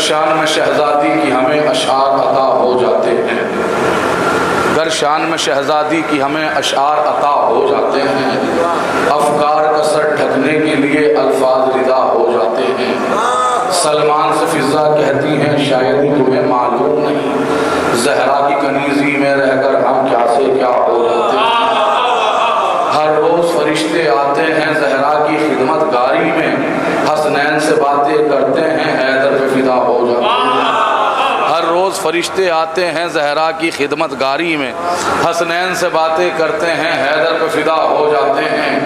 شان میں شہزادی کی ہمیں اشعار عطا ہو جاتے ہیں، گر شان میں شہزادی کی ہمیں اشعار عطا ہو جاتے ہیں، افکار کا سر ڈھکنے کے لیے الفاظ ردا ہو جاتے ہیں۔ سلمان سے فضا کہتی ہیں شاید ہی تمہیں معلوم نہیں، زہرا کی کنیزی میں رہ کر ہم کیا سے کیا ہو جاتے ہیں۔ ہر روز فرشتے آتے ہیں زہرا کی خدمت گاری میں، حسنین سے باتیں کرتے ہیں حیدر پہ فدا ہو جاتے ہیں۔ ہر روز فرشتے آتے ہیں زہرا کی خدمت گاری میں، حسنین سے باتیں کرتے ہیں حیدر پہ فدا ہو جاتے ہیں۔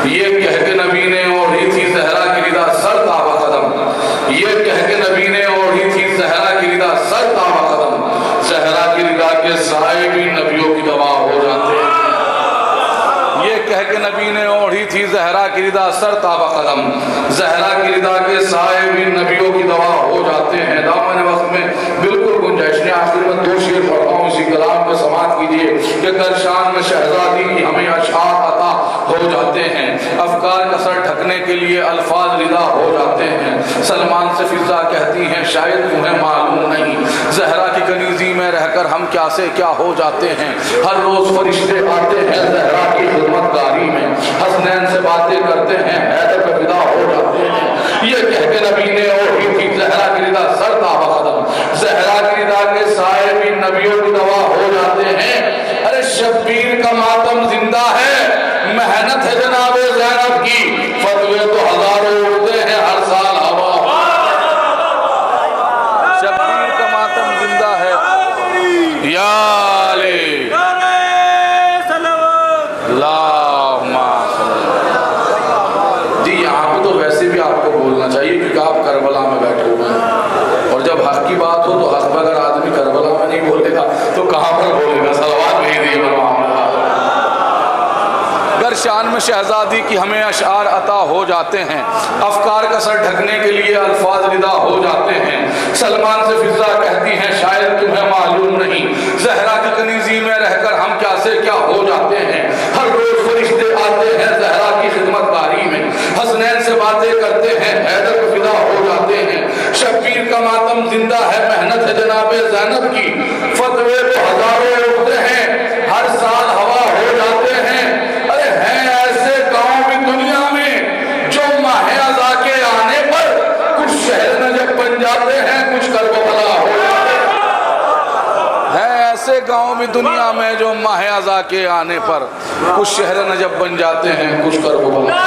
یہ کہہ کے نبی نے اوڑھی تھی زہرا کی ردا سر تابہ قدم، یہ کہہ کے نبی نے اوڑھی تھی زہرا کی ردا سر تابہ قدم، زہرا کی ردا کے سائے بھی نبیوں کی دوا ہو جاتے ہیں۔ یہ کہہ کے نبی نے اوڑھی تھی زہرا کی ردا سر تابہ قدم، زہرا کی ردا کے سائے بھی نبیوں کی دوا ہو جاتے ہیں۔ دامن وقت میں بالکل گنجائش نہیں، آخر میں دو شعر پڑھتا ہوں، اسی کلام کو سماعت کیجیے کہ گر شان میں شہزادی کی ہمیں اشعار عطا ہو جاتے ہیں، افکار کا سر ڈھکنے کے لیے الفاظ ردا ہو جاتے ہیں۔ سلمان سے فضا کہتی ہیں شاید تمہیں معلوم نہیں، زہرا کی کنیزی میں رہ کر ہم کیا سے کیا ہو جاتے ہیں۔ ہر روز فرشتے آتے ہیں زہرا کی خدمت گاری میں، حسنین سے باتیں کرتے ہیں حیدر پہ فدا ہو جاتے ہیں۔ یہ کہہ کے نبی نے اوڑھی تھی زہرا کی ردا سر تابہ قدم، زہرا کی ردا کے سائے بھی نبیوں کی دوا ہو جاتے ہیں۔ ارے شبیر کا ماتم زندہ ہے، محنت ہے جناب زینب کی، فتوے تو ہزاروں اڑتے ہیں ہر سال ہوا۔ شبیر کا ماتم زندہ ہے، یا علی اللہم صلی اللہ۔ جی یہاں پہ تو ویسے بھی آپ کو بولنا چاہیے کیونکہ آپ کربلا میں بیٹھے ہوئے ہیں، اور جب حق کی بات ہو تو حق میں اگر آدمی کربلا میں نہیں بولے گا تو کہاں پر بولے گا؟ صلوات بھیج دیے گر شان میں شہزادی کی ہمیں اشعار عطا ہو جاتے ہیں، افکار کا سر ڈھکنے کے لیے الفاظ ردا ہو جاتے ہیں۔ سلمان سے فضا کہتی ہیں شاید تمہیں معلوم نہیں، زہرا کی کنیزی میں رہ کر ہم کیا سے کیا ہو جاتے ہیں۔ ہر روز فرشتے آتے ہیں زہرا کی خدمت گاری میں، حسنین سے باتیں کرتے ہیں حیدر پہ فدا ہو جاتے ہیں۔ شبیر کا ماتم زندہ ہے، محنت ہے جناب زینب کی، فتوے تو ہزاروں اڑتے ہیں ہر سال ہوا ہو جاتے ہیں۔ ارے ہیں ایسے گاؤں بھی دنیا میں جو ماہ عزا کے آنے پر کچھ شہر نجف بن جاتے ہیں، کچھ کربلا ہو جاتے ہیں۔ ہیں ایسے گاؤں بھی دنیا میں جو ماہ عزا کے آنے پر کچھ شہر نجف بن جاتے ہیں، کچھ کربلا۔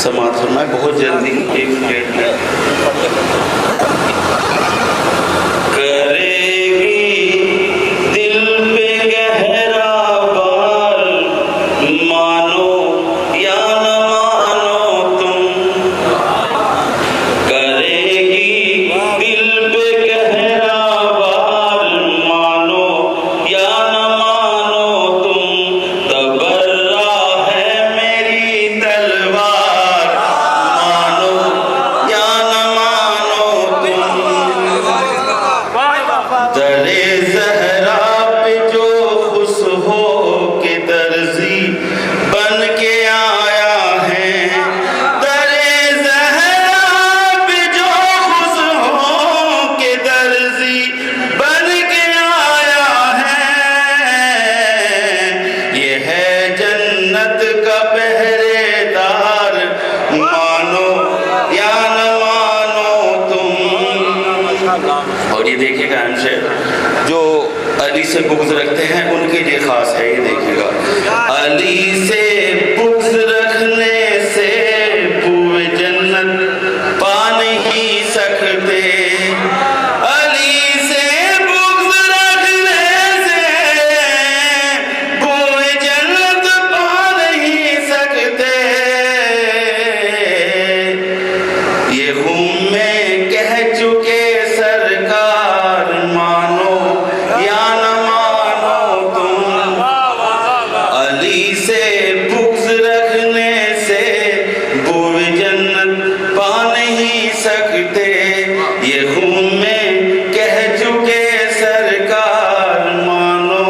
سماعت فرمائے بہت جلدی ایک منٹ میں۔ کرے گی دل پہ گہرا بار، مانو یا نہ مانو تم، کرے گی دل پہ گہرا بار، مانو یا نہ مانو تم، تبرہ ہے میری تلوار سے بغض رکھتے ہیں ان کے لیے خاص ہے، یہ دیکھیے گا۔ علی سے بغض رکھنے سے بوئے جنت پا نہیں سکتے، علی سے بغض رکھنے سے بوئے جنت پا نہیں سکتے، یہ خون میں کہہ چکے سرکار مانو یا نہ مانو تم، علی سے بغض رکھنے سے بوئے جنت پا نہیں سکتے، یہ خون میں کہہ چکے سرکار مانو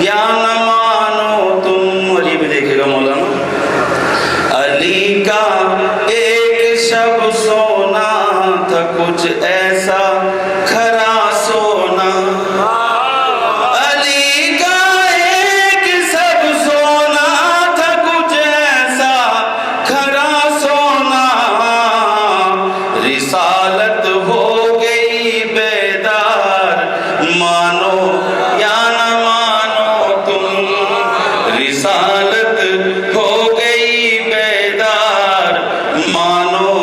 یا نہ مانو تم۔ اور یہ بھی دیکھے گا مولانا، علی کا ایک شب سونا تھا کچھ ایسا کھرا سونا، علی کا ایک شب سونا تھا کچھ ایسا کھرا سونا، رسالت ہو گئی بیدار مانو یا نہ مانو تم، رسالت ہو گئی بیدار مانو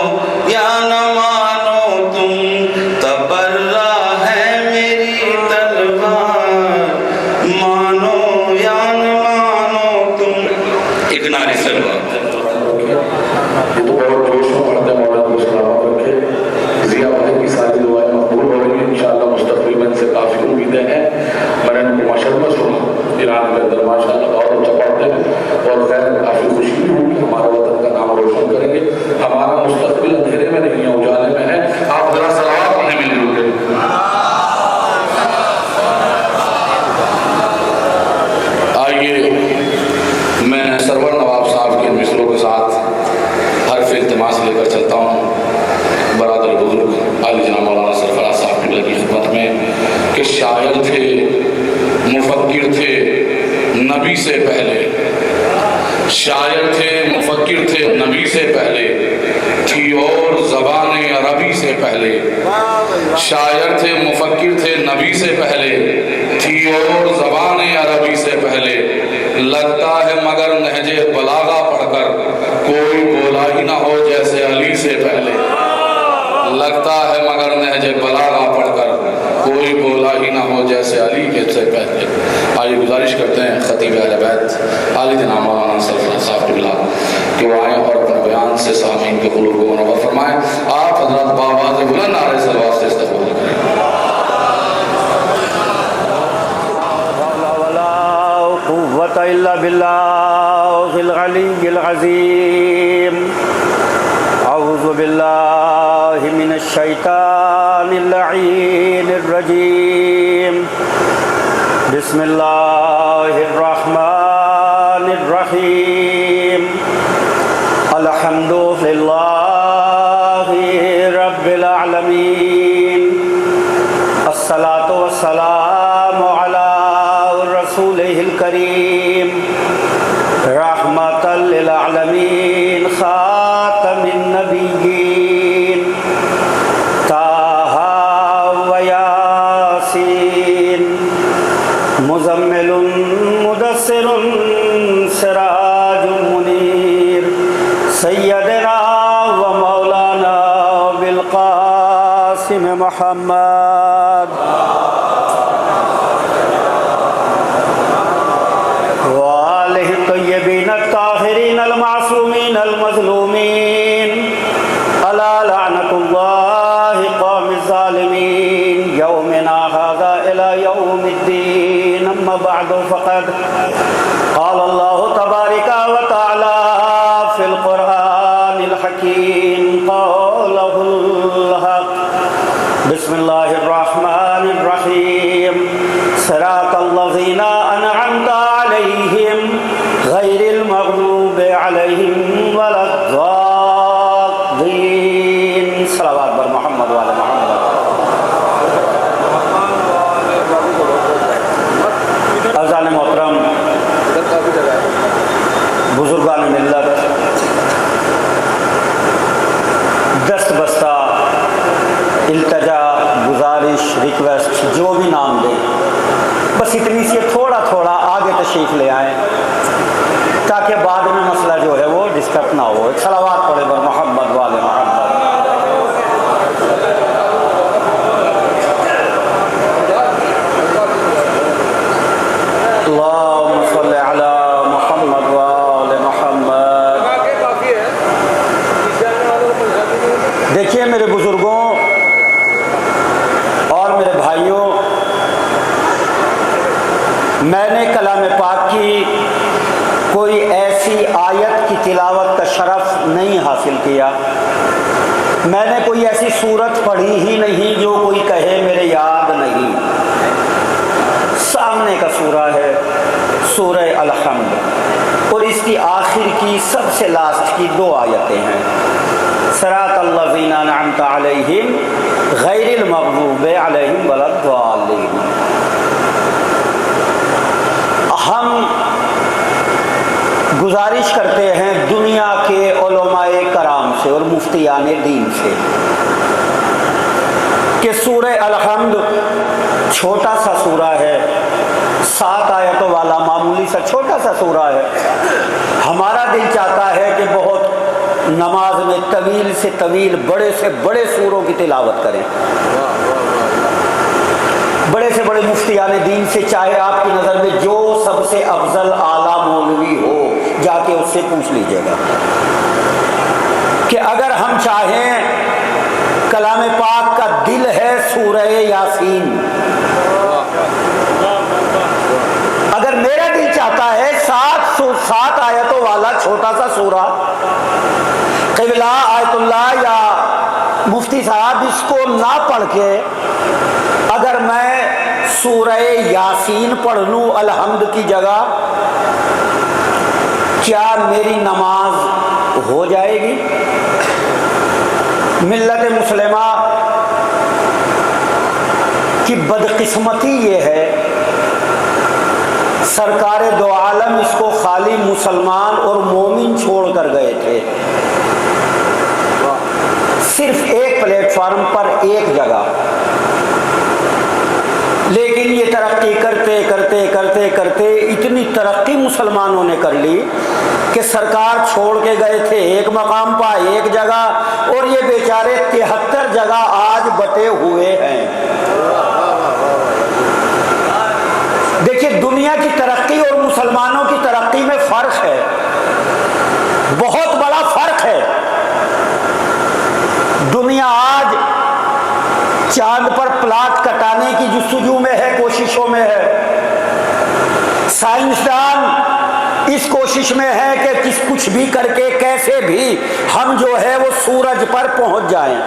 یا نہ مانو تم، تبرہ ہے میری تلوار مانو یا نہ مانو تم۔ ایک نعرے سلوات۔ یہ تو بہت جوش میں پڑھتے ہیں، مولانا کو سلامت رکھے، ضیاء بھائی کی ساری دعائیں مقبول ہو رہی ہیں انشاءاللہ، مستقبل میں ان سے کافی امیدیں ہیں۔ میں نے ان کو ماشاءاللہ سنا ایران کے اندر ماشاءاللہ بہت اچھا پڑھتے ہیں، اور خیر کافی خوشی بھی ہوئی کہ ہمارے وطن کا نام روشن کریں گے، ہمارا مستقبل اندھیرے میں نہیں ہے اجالے میں ہے۔ آپ ذرا صلوات پڑھیں مل جل کے۔ آئیے میں سرور نواب صاحب کے مصروں کے ساتھ حرف التماس لے کر چلتا ہوں برادر بزرگ عالی جناب مولانا سرفراز صاحب کی لگی خدمت میں، کہ شاعر تھے، مفکر تھے نبی سے پہلے، شاعر تھے، مفکر تھے نبی سے پہلے، تھی اور زبان عربی سے پہلے، شاعر تھے، مفکر تھے نبی سے پہلے، تھی اور زبان عربی سے پہلے، لگتا ہے مگر نہج بلاغہ پڑھ کر کوئی بولا ہی نہ ہو جیسے علی سے پہلے، لگتا ہے مگر نہج بلاغہ پڑھ کر کوئی بولا ہی نہ ہو جیسے علی کے سے پہلے۔ آئیے گزارش کرتے ہیں خطیب اہل بیت عالی جناب مولانا سرفراز صاحب قبلہ کہ وہ آئیں اور اپنے بیان سے سامعین کے قلوب کو منور فرمائیں۔ آپ حضرات بآواز بلند نعرے صلوات سے استقبال کریں۔ قوة إلا بالله العلي العظيم، أعوذ بالله من الشيطان اللعين الرجيم، بسم الله الرحمن الرحيم، الحمد لله رب العالمين، الصلاة والسلام على رسوله الكريم، رحمة للعالمين، خاتم النبيين، طه وياسين، مزمل مدثر سراج منير، سيدنا ومولانا بالقاسم محمد وآله الطيبين الطاهرين المعصومين المظلومين، ألا لعنة الله قوم الظالمين، يومنا هذا إلى يوم الدين، أما بعد فقد قال الله تبارك وتعالى في القرآن الحكيم قوله الحق، بسم الله الرحمن الرحيم، صراط الذين أنعمت عليهم غير المغضوب عليهم ولا الضالين، صلوات بر محمد وعلى محمد۔ اذان محترم، بزرگان ملت، دست بستہ التجا، گزارش، ریکویسٹ، جو بھی نام دیں، بس اتنی تشریف لے آئیں تاکہ بعد میں مسئلہ جو ہے وہ ڈسکس نہ ہو. صلوات پڑھے بر محمد والے محمد. اللہم صلی علی محمد وآل محمد. دیکھیے میرے بزرگوں اور میرے بھائیوں، میں نے کلام پاک کی کوئی ایسی آیت کی تلاوت کا شرف نہیں حاصل کیا. میں نے کوئی ایسی سورت پڑھی ہی نہیں جو کوئی کہے میرے یاد نہیں. سامنے کا سورہ ہے سورہ الحمد، اور اس کی آخر کی سب سے لاسٹ کی 2 آیتیں ہیں. صراط الذین انعمت علیہم غیر المغضوب علیہم ولا الضالین. ہم گزارش کرتے ہیں دنیا کے علماء کرام سے اور مفتیان دین سے کہ سورہ الحمد چھوٹا سا سورہ ہے، 7 آیتوں والا معمولی سا چھوٹا سا سورہ ہے. ہمارا دل چاہتا ہے کہ بہت نماز میں طویل سے طویل بڑے سے بڑے سوروں کی تلاوت کریں. بڑے سے بڑے مفتیان دین سے، چاہے آپ کی نظر میں جو سب سے افضل اعلیٰ مولوی ہو، جا کے اس سے پوچھ لیجیے گا کہ اگر ہم چاہیں، کلام پاک کا دل ہے سورہ یاسین. اگر میرا دل چاہتا ہے 7 آیتوں والا چھوٹا سا سورہ، قبلہ آیت اللہ یا مفتی صاحب اس کو نہ پڑھ کے اگر میں سورہ یاسین پڑھ لوں الحمد کی جگہ، کیا میری نماز ہو جائے گی؟ ملت مسلمہ کی بدقسمتی یہ ہے، سرکار دو عالم اس کو خالی مسلمان اور مومن چھوڑ کر گئے تھے. صرف ایک پلیٹ فارم پر ایک جگہ، لیکن یہ ترقی کرتے کرتے کرتے کرتے اتنی ترقی مسلمانوں نے کر لی کہ سرکار چھوڑ کے گئے تھے ایک مقام پر ایک جگہ، اور یہ بیچارے 73 جگہ آج بٹے ہوئے ہیں. دیکھیے دنیا کی ترقی اور مسلمانوں کی ترقی میں فرق ہے، بہت بڑا فرق ہے. دنیا آج چاند پر پلاٹ کٹانے کی جستجو میں ہے، کوششوں میں ہے. سائنسدان اس کوشش میں ہے کہ کچھ بھی کر کے کیسے بھی ہم جو ہے وہ سورج پر پہنچ جائیں.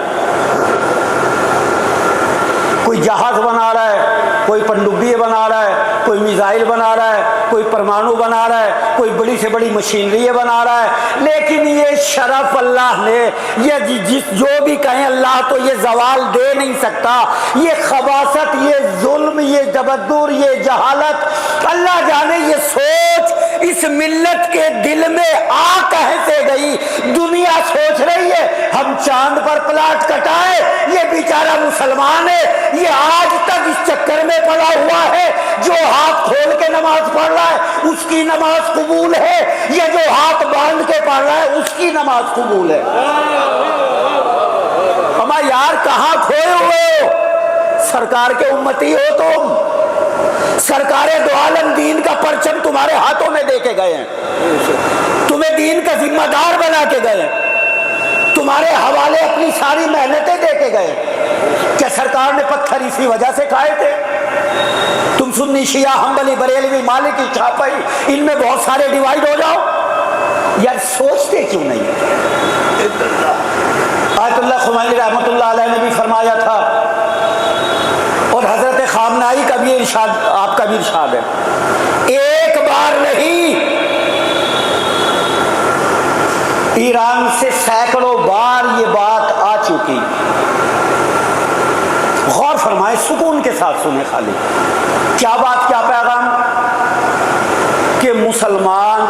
کوئی جہاز بنا رہا ہے، کوئی پنڈبی بنا رہا ہے، کوئی میزائل بنا رہا ہے، کوئی پرمانو بنا رہا ہے، کوئی بڑی سے بڑی مشینری بنا رہا ہے. لیکن یہ شرف اللہ نے، یہ جو بھی کہیں اللہ تو یہ زوال دے نہیں سکتا. یہ خباثت، یہ ظلم، یہ تبدر، یہ جہالت، اللہ جانے یہ سوچ اس ملت کے دل میں آ کہاں سے گئی. دنیا سوچ رہی ہے ہم چاند پر پلاٹ کٹائے، یہ بیچارہ مسلمان ہے، یہ آج تک اس چکر میں پڑا ہوا ہے. جو ہاتھ کھول کے نماز پڑھ رہا ہے اس کی نماز قبول ہے، یہ جو ہاتھ باندھ کے پڑھ رہا ہے اس کی نماز قبول ہے. ہما یار کہاں کھوئے ہوئے ہو؟ سرکار کے امتی ہو تم. سرکار دو عالم دین کا پرچم تمہارے ہاتھوں میں دے کے گئے ہیں، تمہیں دین کا ذمہ دار بنا کے گئے، تمہارے حوالے اپنی ساری محنتیں دے کے گئے. کیا سرکار نے پتھر اسی وجہ سے کھائے تھے؟ تم سنی شیعہ حنبلی بریلوی مالکی چھاپائی ان میں بہت سارے ڈیوائیڈ ہو جاؤ. یار سوچتے کیوں نہیں؟ آیت اللہ خمینی رحمۃ اللہ علیہ نے بھی فرمایا تھا، اور حضرت خامنائی کا بھی ارشاد، آپ کا بھی ارشاد ہے، ایک بار نہیں ایران سے سینکڑوں بار یہ بات آ چکی. غور فرمائیں، سکون کے ساتھ سنیں. خالی کیا بات، کیا پیغام؟ کہ مسلمان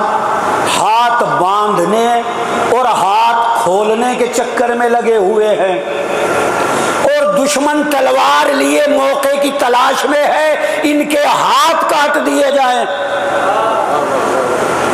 ہاتھ باندھنے اور ہاتھ کھولنے کے چکر میں لگے ہوئے ہیں، اور دشمن تلوار لیے موقع کی تلاش میں ہے ان کے ہاتھ کاٹ دیے جائیں.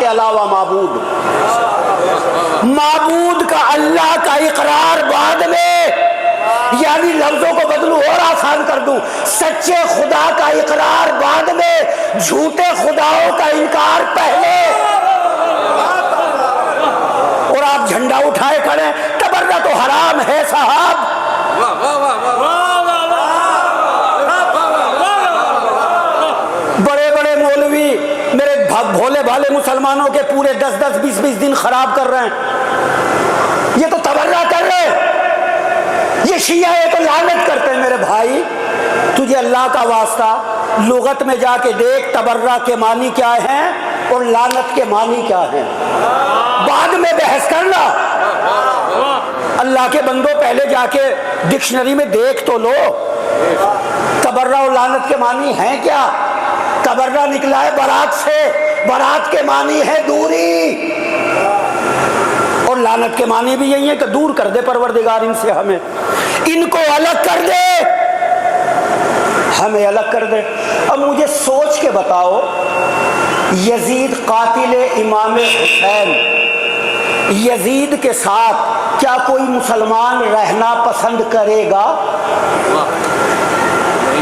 کے علاوہ معبود. معبود کا اللہ کا اقرار بعد میں، یعنی لفظوں کو بدلوں اور آسان کر دوں، سچے خدا کا اقرار بعد میں، جھوٹے خداؤں کا انکار پہلے. اور آپ جھنڈا اٹھائے کھڑے، تبرہ تو حرام ہے صاحب. بڑے بڑے مولوی میرے بھولے بھالے مسلمانوں کے پورے 10 20 دن خراب کر رہے ہیں. یہ تو تبرہ کر رہے ہیں. یہ شیعہ ہے تو لعنت کرتے ہیں. میرے بھائی تجھے اللہ کا واسطہ لغت میں جا کے دیکھ تبرہ کے معنی کیا ہیں اور لعنت کے معنی کیا ہیں. بعد میں بحث کرنا. اللہ کے بندوں پہلے جا کے ڈکشنری میں دیکھ تو لو تبرہ اور لعنت کے معنی ہیں کیا. تبرہ نکلا ہے برات سے، برات کے معنی ہے دوری، اور لعنت کے معنی بھی یہی ہے کہ دور کر دے پروردگار ان سے، ہمیں ان کو الگ کر دے، ہمیں الگ کر دے. اب مجھے سوچ کے بتاؤ، یزید قاتل امام حسین، یزید کے ساتھ کیا کوئی مسلمان رہنا پسند کرے گا؟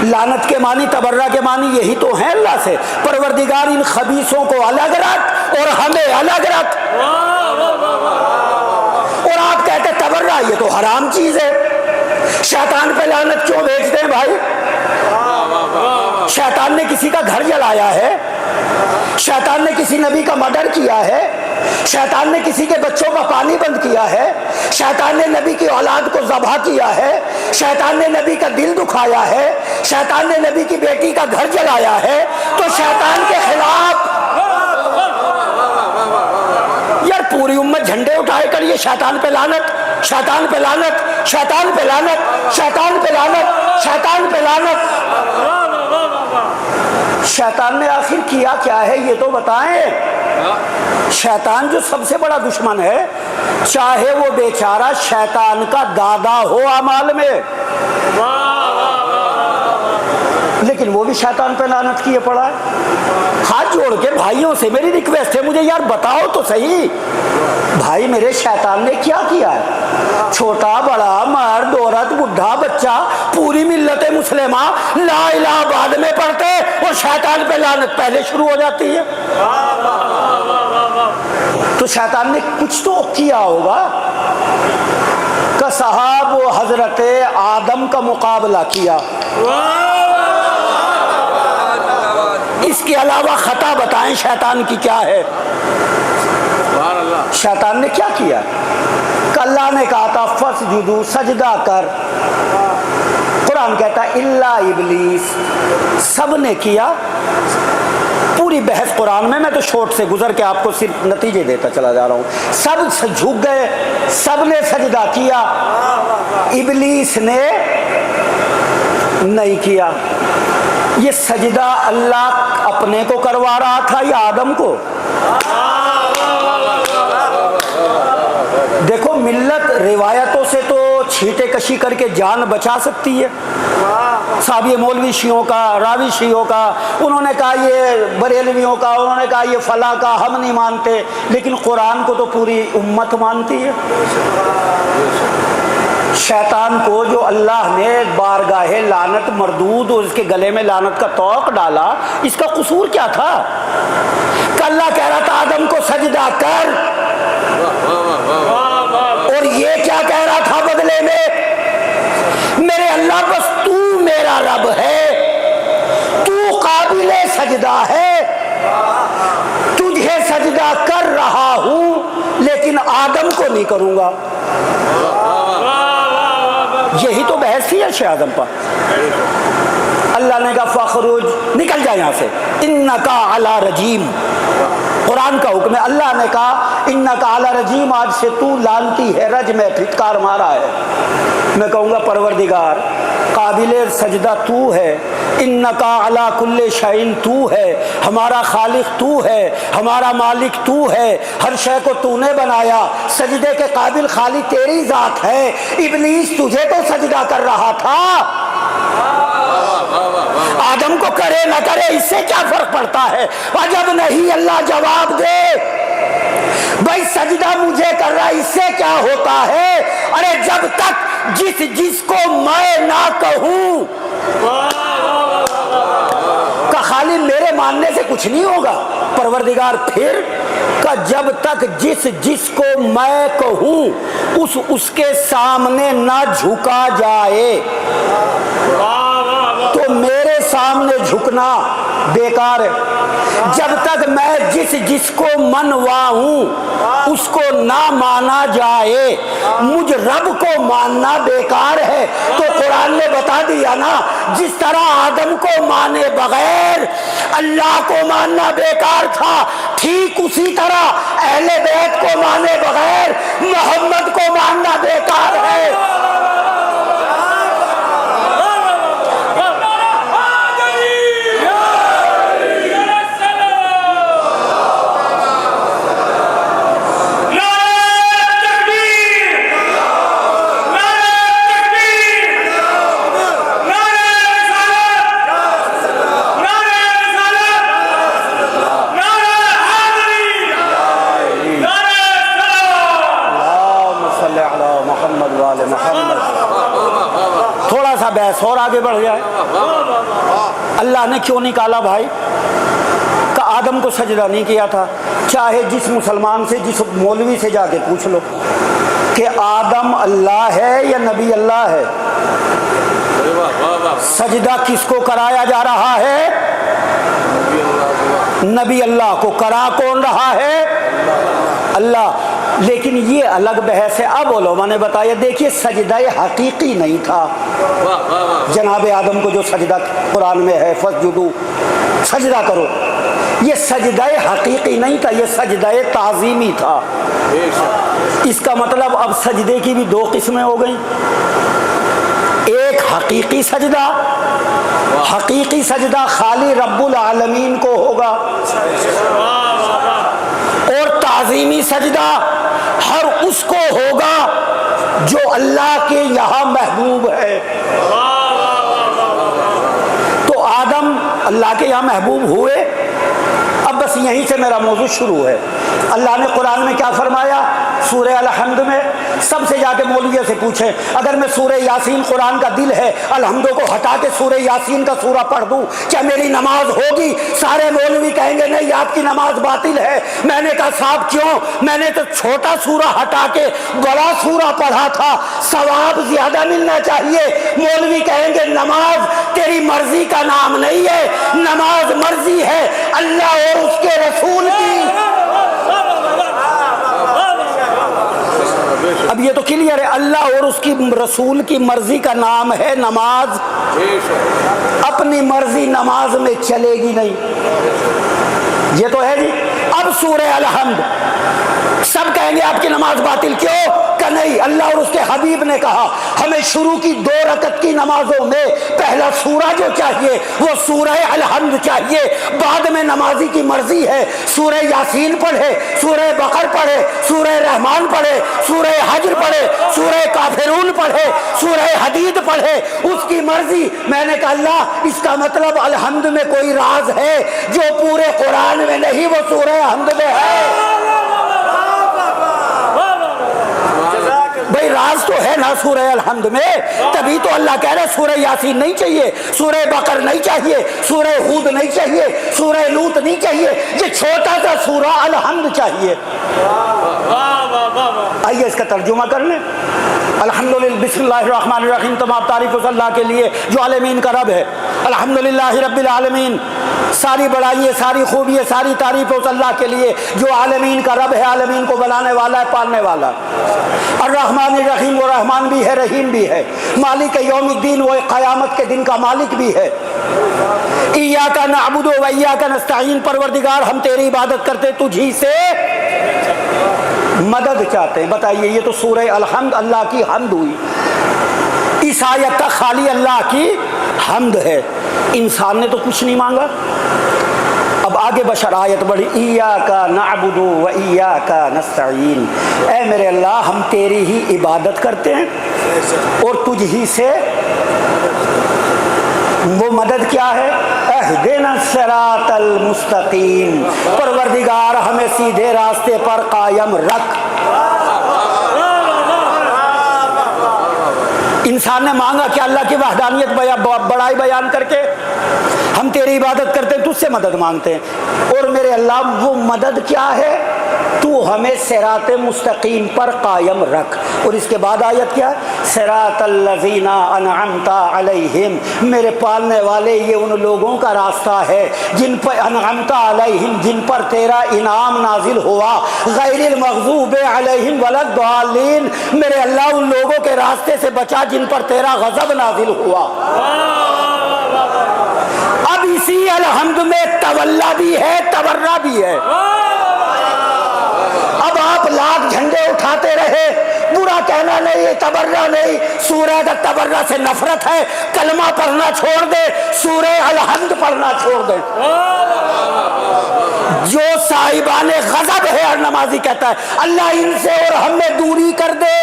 لعنت کے معنی تبرہ کے معنی یہی تو ہیں اللہ سے. پروردگار ان خبیثوں کو الگ رکھ اور ہمیں الگ رکھ. اور آپ کہتے تبرہ یہ تو حرام چیز ہے. شیطان پہ لعنت کیوں بھیجتے ہیں بھائی؟ شیطان نے کسی کا گھر جلایا ہے، شیطان نے کسی نبی کا مرڈر کیا ہے، شیطان نے کسی کے بچوں کا پانی بند کیا ہے، شیطان نے نبی کی اولاد کو ذبح کیا ہے، شیطان نے نبی کا دل دکھایا ہے، شیطان نے نبی کی بیٹی کا گھر جلایا ہے. تو شیطان کے خلاف یار پوری امت جھنڈے اٹھائے کر یہ شیطان پہ لعنت، شیطان پہ لعنت، شیطان پہ لعنت، شیطان پہ لعنت، شیطان پہ لعنت. شیطان نے آخر کیا کیا ہے یہ تو بتائیں. شیطان جو سب سے بڑا دشمن ہے، چاہے وہ بیچارہ شیطان کا دادا ہو اعمال میں، لیکن وہ بھی شیطان پہ لعنت کیے پڑا ہے. ہاتھ جوڑ کے بھائیوں سے میری ریکویسٹ ہے، مجھے یار بتاؤ تو صحیح بھائی میرے شیطان نے کیا کیا ہے؟ چھوٹا بڑا مرد عورت بڈھا بچہ پوری ملت مسلمہ لا الہ بعد میں پڑھتے اور شیطان پہ لعنت پہلے شروع ہو جاتی ہے. تو شیطان نے کچھ تو کیا ہوگا کہ صاحب وہ حضرت آدم کا مقابلہ کیا. اس کے علاوہ خطا بتائیں شیطان کی کیا ہے؟ شیطان نے کیا کیا کہ اللہ نے کہا تھا فسجدو سجدہ کر، قرآن کہتا ہے الا ابلیس، سب نے کیا. پوری بحث قرآن میں تو شورٹ سے گزر کے آپ کو صرف نتیجے دیتا چلا جا رہا ہوں. سب جھک گئے، سب نے سجدہ کیا، ابلیس نے نہیں کیا. یہ سجدہ اللہ اپنے کو کروا رہا تھا یا آدم کو؟ دیکھو ملت روایتوں سے تو چھینٹے کشی کر کے جان بچا سکتی ہے. صاحب یہ مولوی شیعوں کا، راوی شیعوں کا، انہوں نے کہا یہ بریلویوں کا، انہوں نے کہا یہ فلاں کا، ہم نہیں مانتے. لیکن قرآن کو تو پوری امت مانتی ہے. شیطان کو جو اللہ نے بارگاہ لعنت مردود اور اس کے گلے میں لعنت کا طوق ڈالا، اس کا قصور کیا تھا؟ کہ اللہ کہہ رہا تھا آدم کو سجدہ کر، اور یہ کیا کہہ رہا تھا بدلے میں؟ میرے اللہ بس تو میرا رب ہے، تو قابل سجدہ ہے، تجھے سجدہ کر رہا ہوں لیکن آدم کو نہیں کروں گا. یہی تو بحث تھی عرش اعظم پر. اللہ نے کہا فخرج، نکل جا یہاں سے، انکا علی رجیم. قرآن کا حکم ہے. اللہ نے کہا انکا علی رجیم، آج سے تو لانتی ہے، رج میں پھٹکار مارا ہے. میں کہوں گا پروردگار قابل سجدہ تو ہے، انکا علی کل شیء تو ہے، ہمارا خالق تو ہے، ہمارا مالک تو ہے، ہر شے کو تو نے بنایا، سجدے کے قابل خالق تیری ذات ہے. ابلیس تجھے تو سجدہ کر رہا تھا، آدم کو کرے نہ کرے اس سے کیا فرق پڑتا ہے؟ عجب نہیں اللہ جواب دے. سجدہ مجھے کر رہا، اس سے کیا ہوتا ہے؟ ارے جب تک جس کو میں نہ کہوں کہ خالی میرے ماننے سے کچھ نہیں ہوگا، پروردگار پھر کہ جب تک جس کو میں کہوں اس کے سامنے نہ جھکا جائے، تو میرے سامنے جھکنا بیکار ہے۔ جب تک میں جس کو منواؤں اس کو نہ مانا جائے، مجھ رب کو ماننا بیکار ہے۔ تو قرآن نے بتا دیا نا، جس طرح آدم کو مانے بغیر اللہ کو ماننا بیکار تھا، ٹھیک اسی طرح اہل بیت کو مانے بغیر محمد کو ماننا بیکار ہے۔ تھوڑا سا بحث اور آگے بڑھ جائے۔ اللہ نے کیوں نکالا بھائی؟ کہ آدم کو سجدہ نہیں کیا تھا۔ چاہے جس مسلمان سے، جس مولوی سے جا کے پوچھ لو کہ آدم اللہ ہے یا نبی اللہ ہے، سجدہ کس کو کرایا جا رہا ہے؟ نبی اللہ کو۔ کرا کون رہا ہے؟ اللہ۔ لیکن یہ الگ بحث ہے۔ اب علماء نے بتایا دیکھیے سجدہ حقیقی نہیں تھا جناب آدم کو جو سجدہ قرآن میں ہے فسجدو، سجدہ کرو، یہ سجدہ حقیقی نہیں تھا، یہ سجدہ تعظیمی تھا۔ اس کا مطلب اب سجدے کی بھی دو قسمیں ہو گئیں، ایک حقیقی سجدہ، حقیقی سجدہ خالی رب العالمین کو ہوگا، اور تعظیمی سجدہ ہر اس کو ہوگا جو اللہ کے یہاں محبوب ہے۔ تو آدم اللہ کے یہاں محبوب ہوئے۔ اب بس یہیں سے میرا موضوع شروع ہے۔ اللہ نے قرآن میں کیا فرمایا؟ سورہ الحمد میں سب سے جا کے مولویوں سے پوچھیں، اگر میں سورہ یاسین قرآن کا دل ہے، الحمد کو ہٹا کے سورہ یاسین کا سورہ پڑھ دوں کیا میری نماز ہوگی؟ سارے مولوی کہیں گے نہیں آپ کی نماز باطل ہے۔ میں نے کہا صاحب کیوں؟ میں نے تو چھوٹا سورہ ہٹا کے بڑا سورہ پڑھا تھا، ثواب زیادہ ملنا چاہیے۔ مولوی کہیں گے نماز تیری مرضی کا نام نہیں ہے، نماز مرضی ہے اللہ اور اس کے رسول کی۔ اب یہ تو کلیئر ہے، اللہ اور اس کی رسول کی مرضی کا نام ہے نماز۔ اپنی مرضی نماز میں چلے گی نہیں، یہ تو ہے جی۔ اب سورہ الحمد سب کہیں گے آپ کی نماز باطل، کیوں کہ نہیں اللہ اور اس کے حبیب نے کہا ہمیں شروع کی 2 رکعت کی نمازوں میں پہلا سورہ جو چاہیے وہ سورہ الحمد چاہیے، بعد میں نمازی کی مرضی ہے سورہ یاسین پڑھے، سورہ بقر پڑھے، سورہ رحمان پڑھے، سورہ حجر پڑھے، سورہ کافرون پڑھے، سورہ حدید پڑھے، اس کی مرضی۔ میں نے کہا اللہ اس کا مطلب الحمد میں کوئی راز ہے جو پورے قرآن میں نہیں، وہ سورہ حمد میں ہے۔ بھئی راز تو ہے نا سورہ الحمد میں، تبھی تو اللہ کہہ رہا ہے سورہ یاسین نہیں چاہیے، سورہ بقر نہیں چاہیے، سورہ ہود نہیں چاہیے، سورہ لوط نہیں چاہیے، یہ چھوٹا سا سورہ الحمد چاہیے۔ آئیے اس کا ترجمہ کر لیں۔ الحمدللہ، بسم اللہ الرحمن الرحیم، تمام تعریف اس اللہ کے لیے جو عالمین کا رب ہے۔ الحمدللہ رب العالمین، ساری بڑائی ہے، ساری خوبی ہے، ساری تعریف اس اللہ کے لیے جو عالمین کا رب ہے، عالمین کو بنانے والا ہے، پالنے والا۔ الرحمن الرحیم، وہ رحمان بھی ہے رحیم بھی ہے۔ مالک یوم الدین، وہ قیامت کے دن کا مالک بھی ہے۔ ایاک نعبد و ایاک نستعین، پروردگار ہم تیری عبادت کرتے تجھی سے مدد چاہتے ہیں۔ بتائیے یہ تو سورہ الحمد اللہ کی حمد ہوئی، اس آیت تک خالی اللہ کی حمد ہے، انسان نے تو کچھ نہیں مانگا۔ اب آگے بشر آیت بڑھی، ایاک نعبد و ایاک نستعین، اے میرے اللہ ہم تیری ہی عبادت کرتے ہیں اور تجھ ہی سے وہ مدد کیا ہے؟ اہدنا الصراط المستقیم، پروردگار ہمیں سیدھے راستے پر قائم رکھ۔ انسان نے مانگا کہ اللہ کی وحدانیت بڑائی بیان کر کے ہم تیری عبادت کرتے ہیں، تجھ سے مدد مانگتے ہیں، اور میرے اللہ وہ مدد کیا ہے؟ تو ہمیں صراط مستقیم پر قائم رکھ۔ اور اس کے بعد آیت کیا؟ صراط الذین انعمت علیہم، میرے پالنے والے یہ ان لوگوں کا راستہ ہے جن پر انعمت علیہم، جن پر تیرا انعام نازل ہوا، غیر المغضوب علیہم ولا الضالین، میرے اللہ ان لوگوں کے راستے سے بچا جن پر تیرا غضب نازل ہوا۔ اب اسی الحمد میں تولا بھی ہے، تورا بھی ہے۔ اب آپ لاکھ جھنڈے اٹھاتے رہے، برا کہنا نہیں، تبرہ نہیں، سورہ تبرہ سے نفرت ہے، کلمہ پڑھنا چھوڑ دے، سورہ الحمد پڑھنا چھوڑ دے۔ جو صاحبان غضب ہے، ہر نمازی کہتا ہے اللہ ان سے اور ہم میں دوری کر دے،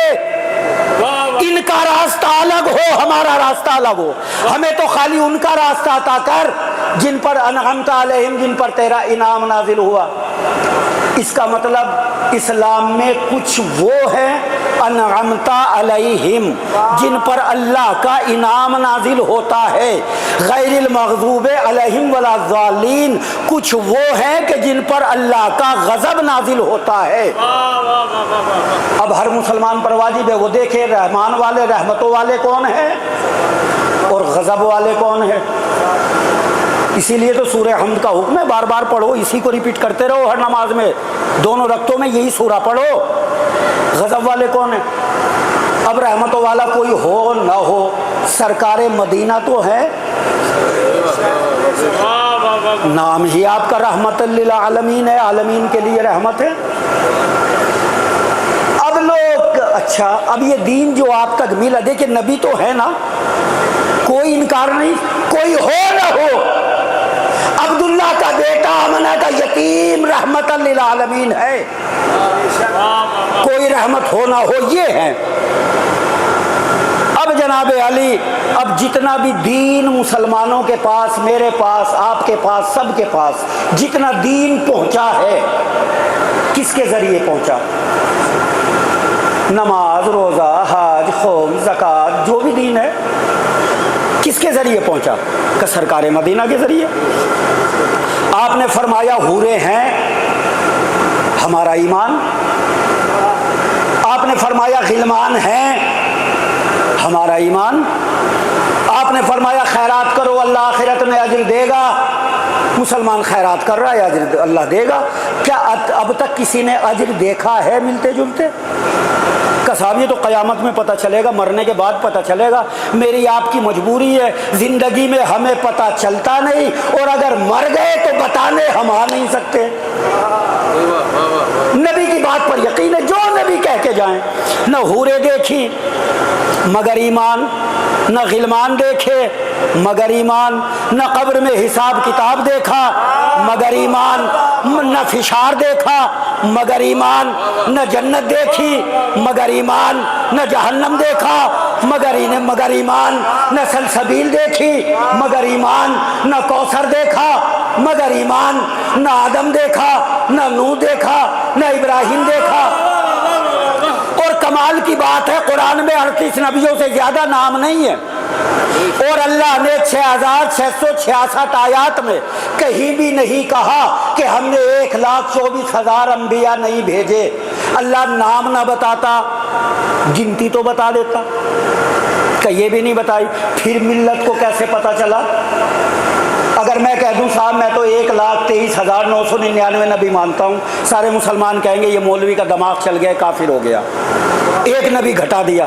ان کا راستہ الگ ہو، ہمارا راستہ الگ ہو، ہمیں تو خالی ان کا راستہ عطا کر جن پر انعمت علیہم، جن پر تیرا انعام نازل ہوا۔ اس کا مطلب اسلام میں کچھ وہ ہیں انعمت علیہم جن پر اللہ کا انعام نازل ہوتا ہے، غیر المغضوب علیہم ولا الضالین کچھ وہ ہیں کہ جن پر اللہ کا غضب نازل ہوتا ہے۔ اب ہر مسلمان پر واجب ہے وہ دیکھے رحمان والے، رحمتوں والے کون ہیں اور غضب والے کون ہیں۔ اسی لیے تو سورہ حمد کا حکم ہے بار بار پڑھو، اسی کو ریپیٹ کرتے رہو ہر نماز میں، دونوں رکعتوں میں یہی سورہ پڑھو۔ غضب والے کون ہیں؟ اب رحمتوں والا کوئی ہو نہ ہو، سرکار مدینہ تو ہے، نام ہی آپ کا رحمت للعالمین ہے، عالمین کے لیے رحمت ہے۔ اب لوگ اچھا اب یہ دین جو آپ تک ملا، دیکھیں نبی تو ہے نا، کوئی انکار نہیں، کوئی ہو نہ ہو، عبداللہ کا بیٹا آمنہ کا یتیم رحمت للعالمین ہے، کوئی رحمت ہو نہ ہو یہ ہے۔ اب جناب علی، اب جتنا بھی دین مسلمانوں کے پاس، میرے پاس، آپ کے پاس، سب کے پاس جتنا دین پہنچا ہے کس کے ذریعے پہنچا؟ نماز، روزہ، حج، خوف، زکوٰۃ، جو بھی دین ہے کس کے ذریعے پہنچا؟ کہ سرکار مدینہ کے ذریعے۔ آپ نے فرمایا حوریں ہیں ہمارا ایمان، آپ نے فرمایا غلمان ہیں ہمارا ایمان، آپ نے فرمایا خیرات کرو اللہ آخرت میں اجر دے گا، مسلمان خیرات کر رہا ہے اجر اللہ دے گا۔ کیا اب تک کسی نے اجر دیکھا ہے ملتے جلتے؟ صاحب یہ تو قیامت میں پتہ چلے گا، مرنے کے بعد پتہ چلے گا۔ میری آپ کی مجبوری ہے، زندگی میں ہمیں پتہ چلتا نہیں، اور اگر مر گئے تو بتانے ہم آ نہیں سکتے۔ نبی کی بات پر یقین ہے، جو نبی کہہ کے جائیں، نہ حوریں دیکھی مگر ایمان، نہ غلمان دیکھے مگر ایمان، نہ قبر میں حساب کتاب دیکھا مگر ایمان، نہ فشار دیکھا مگر ایمان، نہ جنت دیکھی مگر ایمان، نہ جہنم دیکھا مگر ایمان، نہ سلسبیل دیکھی مگر ایمان، نہ کوثر دیکھا مگر ایمان، نہ آدم دیکھا، نہ نوح دیکھا، نہ ابراہیم دیکھا۔ اور کمال کی بات ہے قرآن میں 38 نبیوں سے زیادہ نام نہیں ہے، اور اللہ نے 6666 آیات میں کہیں بھی نہیں کہا کہ ہم نے 1,24,000 انبیاء نہیں بھیجے۔ اللہ نام نہ بتاتا گنتی تو بتا دیتا، کہ یہ بھی نہیں بتائی، پھر ملت کو کیسے پتا چلا؟ اگر میں کہہ دوں صاحب میں تو 1,23,999 نبی مانتا ہوں، سارے مسلمان کہیں گے یہ مولوی کا دماغ چل گیا، کافر ہو گیا، ایک نبی گھٹا دیا۔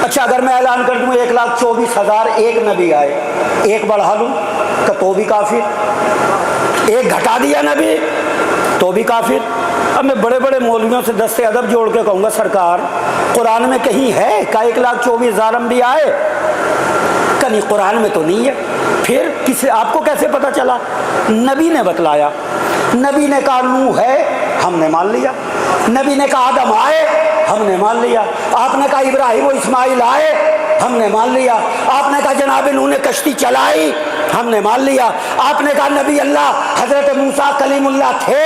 اچھا اگر میں اعلان کر دوں 1,24,000 ایک نبی آئے، ایک بڑھا لوں تو بھی کافر، ایک گھٹا دیا نبی تو بھی کافر۔ اب میں بڑے بڑے مولویوں سے دست ادب جوڑ کے کہوں گا سرکار قرآن میں کہیں ہے کہ 1,24,000 انبیاء آئے؟ کہ نہیں قرآن میں تو نہیں ہے۔ پھر کسی آپ کو کیسے پتا چلا؟ نبی نے بتلایا، نبی نے کہا نوح ہے، ہم نے مان لیا، نبی نے کہا آدم آئے، ہم نے مان لیا، آپ نے کہا ابراہیم و اسماعیل آئے، ہم نے مان لیا۔ آپ نے کہا جناب نوح نے کشتی چلائی، ہم نے مان لیا۔ آپ نے کہا نبی اللہ حضرت موسیٰ کلیم اللہ تھے،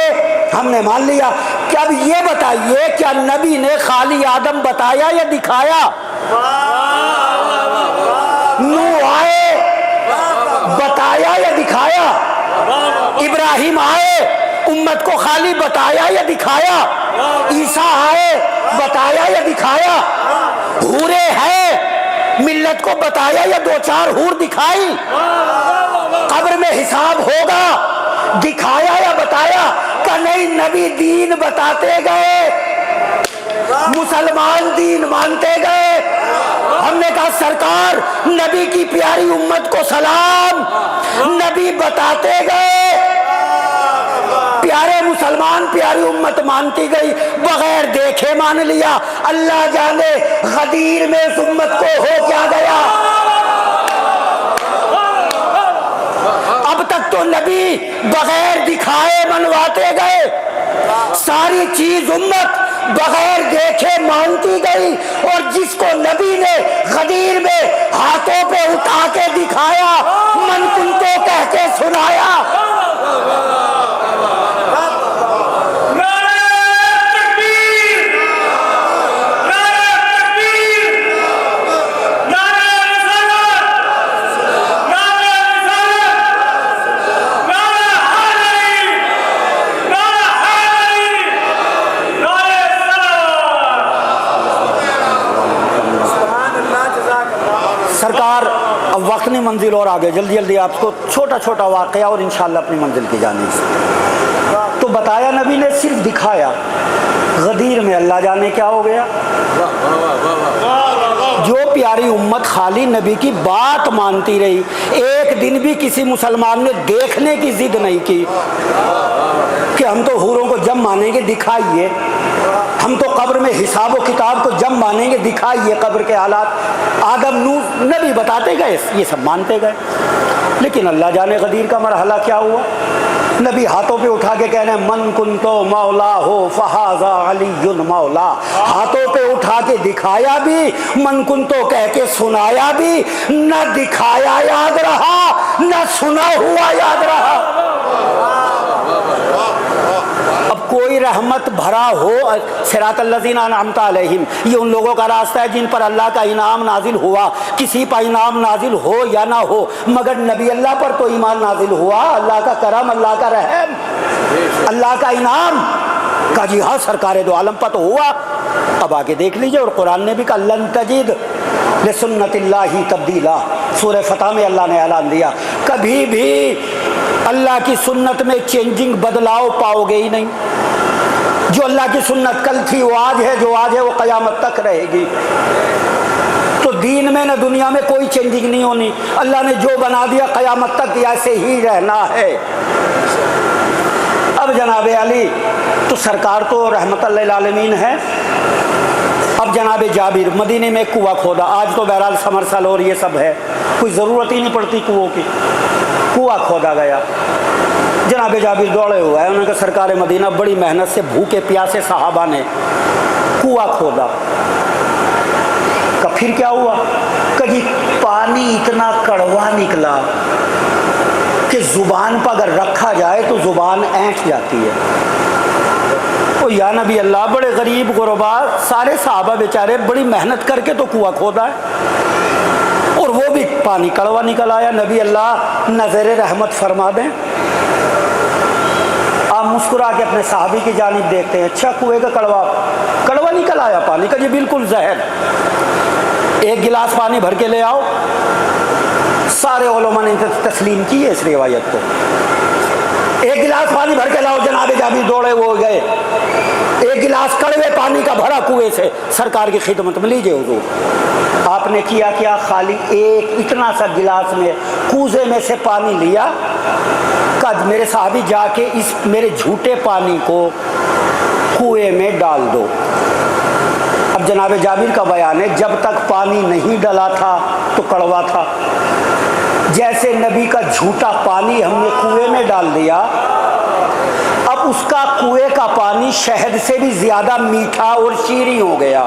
ہم نے مان لیا۔ کیا اب یہ بتائیے کیا نبی نے خالی آدم بتایا یا دکھایا؟ نوح آئے بتایا یا دکھایا؟ ابراہیم آئے امت کو خالی بتایا یا دکھایا؟ عیسیٰ آئے بتایا یا دکھایا؟ حورے ہیں ملت کو بتایا یا دو چار حور دکھائی؟ قبر میں حساب ہوگا دکھایا یا بتایا؟ کہ نہیں نبی دین بتاتے گئے، مسلمان دین مانتے گئے۔ ہم نے کہا سرکار نبی کی پیاری امت کو سلام، نبی بتاتے گئے، پیارے مسلمان پیاری امت مانتی گئی، بغیر دیکھے مان لیا۔ اللہ جانے غدیر میں اس امت کو ہو کیا گیا۔ اب تک تو نبی بغیر دکھائے منواتے گئے، ساری چیز امت بغیر دیکھے مانتی گئی، اور جس کو نبی نے غدیر میں ہاتھوں پہ اٹھا کے دکھایا، من کنتو کہہ کے سنایا۔ سرکار اب وقت نہیں، منزل اور آگے، جلدی جلدی آپ کو چھوٹا چھوٹا واقعہ اور انشاءاللہ اپنی منزل کی جانب سے۔ تو بتایا نبی نے، صرف دکھایا۔ غدیر میں اللہ جانے کیا ہو گیا۔ جو پیاری امت خالی نبی کی بات مانتی رہی، ایک دن بھی کسی مسلمان نے دیکھنے کی ضد نہیں کی کہ ہم تو حوروں کو جب مانیں گے دکھائیے، ہم تو قبر میں حساب و کتاب کو جب مانیں گے دکھائیے قبر کے حالات۔ آدم نوح نبی بتاتے گئے، یہ سب مانتے گئے، لیکن اللہ جانے غدیر کا مرحلہ کیا ہوا۔ نبی ہاتھوں پہ اٹھا کے کہنے من کنتو مولا ہو فہذا علی مولا، ہاتھوں پہ اٹھا کے دکھایا بھی، من کنتو کہہ کے سنایا بھی، نہ دکھایا یاد رہا نہ سنا ہوا یاد رہا۔ اب کوئی رحمت بھرا ہو، صراط الذین انعمت علیہم، یہ ان لوگوں کا راستہ ہے جن پر اللہ کا انعام نازل ہوا، کسی پر انعام نازل ہو یا نہ ہو، مگر نبی اللہ پر تو ایمان نازل ہوا، اللہ کا کرم، اللہ کا رحم، اللہ کا انعام کا جی ہاں سرکار دو عالم پر تو ہوا۔ اب آگے دیکھ لیجئے، اور قرآن نے بھی کہا لن تجد لسنت اللہ تبدیلا، سورہ فتح میں اللہ نے اعلان دیا کبھی بھی اللہ کی سنت میں چینجنگ بدلاؤ پاؤ گے ہی نہیں۔ جو اللہ کی سنت کل تھی وہ آج ہے، جو آج ہے وہ قیامت تک رہے گی۔ تو دین میں نہ دنیا میں کوئی چینجنگ نہیں ہونی، اللہ نے جو بنا دیا قیامت تک ایسے ہی رہنا ہے۔ اب جناب علی تو سرکار تو رحمت اللہ للعالمین ہے۔ اب جناب جابر مدینے میں کنواں کھودا، آج تو بہرحال سمرسل اور یہ سب ہے، کوئی ضرورت ہی نہیں پڑتی کنووں کی، کنواں کھودا گیا۔ جناب جابر دوڑے ہوا ہے، انہوں نے کہا سرکار مدینہ بڑی محنت سے بھوکے پیاسے صحابہ نے کنواں کھودا، کہ پھر کیا ہوا؟ کہ جی پانی اتنا کڑوا نکلا کہ زبان پر اگر رکھا جائے تو زبان اینٹ جاتی ہے۔ او یا نبی اللہ، بڑے غریب غربا سارے صحابہ بیچارے بڑی محنت کر کے تو کنواں کھودا ہے، اور وہ بھی پانی کڑوا نکل آیا۔ نبی اللہ نظر رحمت فرما دیں۔ آپ مسکرا کے اپنے صحابی کی جانب دیکھتے ہیں، اچھا کنویں کا کڑوا نکل آیا پانی کا، جی بالکل زہر، ایک گلاس پانی بھر کے لے آؤ۔ سارے علماء نے تسلیم کی ہے اس روایت کو، ایک گلاس پانی بھر کے لاؤ۔ جناب جابر دوڑے وہ گئے، ایک گلاس کڑوے پانی کا بھرا کنویں سے سرکار کی خدمت میں، لیجئے حضور۔ آپ نے کیا خالی ایک اتنا سا گلاس میں کوزے میں سے پانی لیا، کہ میرے صحابی جا کے اس میرے جھوٹے پانی کو کنویں میں ڈال دو۔ اب جناب جابر کا بیان ہے، جب تک پانی نہیں ڈلا تھا تو کڑوا تھا، جیسے نبی کا جھوٹا پانی ہم نے کنویں میں ڈال دیا، اب اس کا کنویں کا پانی شہد سے بھی زیادہ میٹھا اور شیریں ہو گیا۔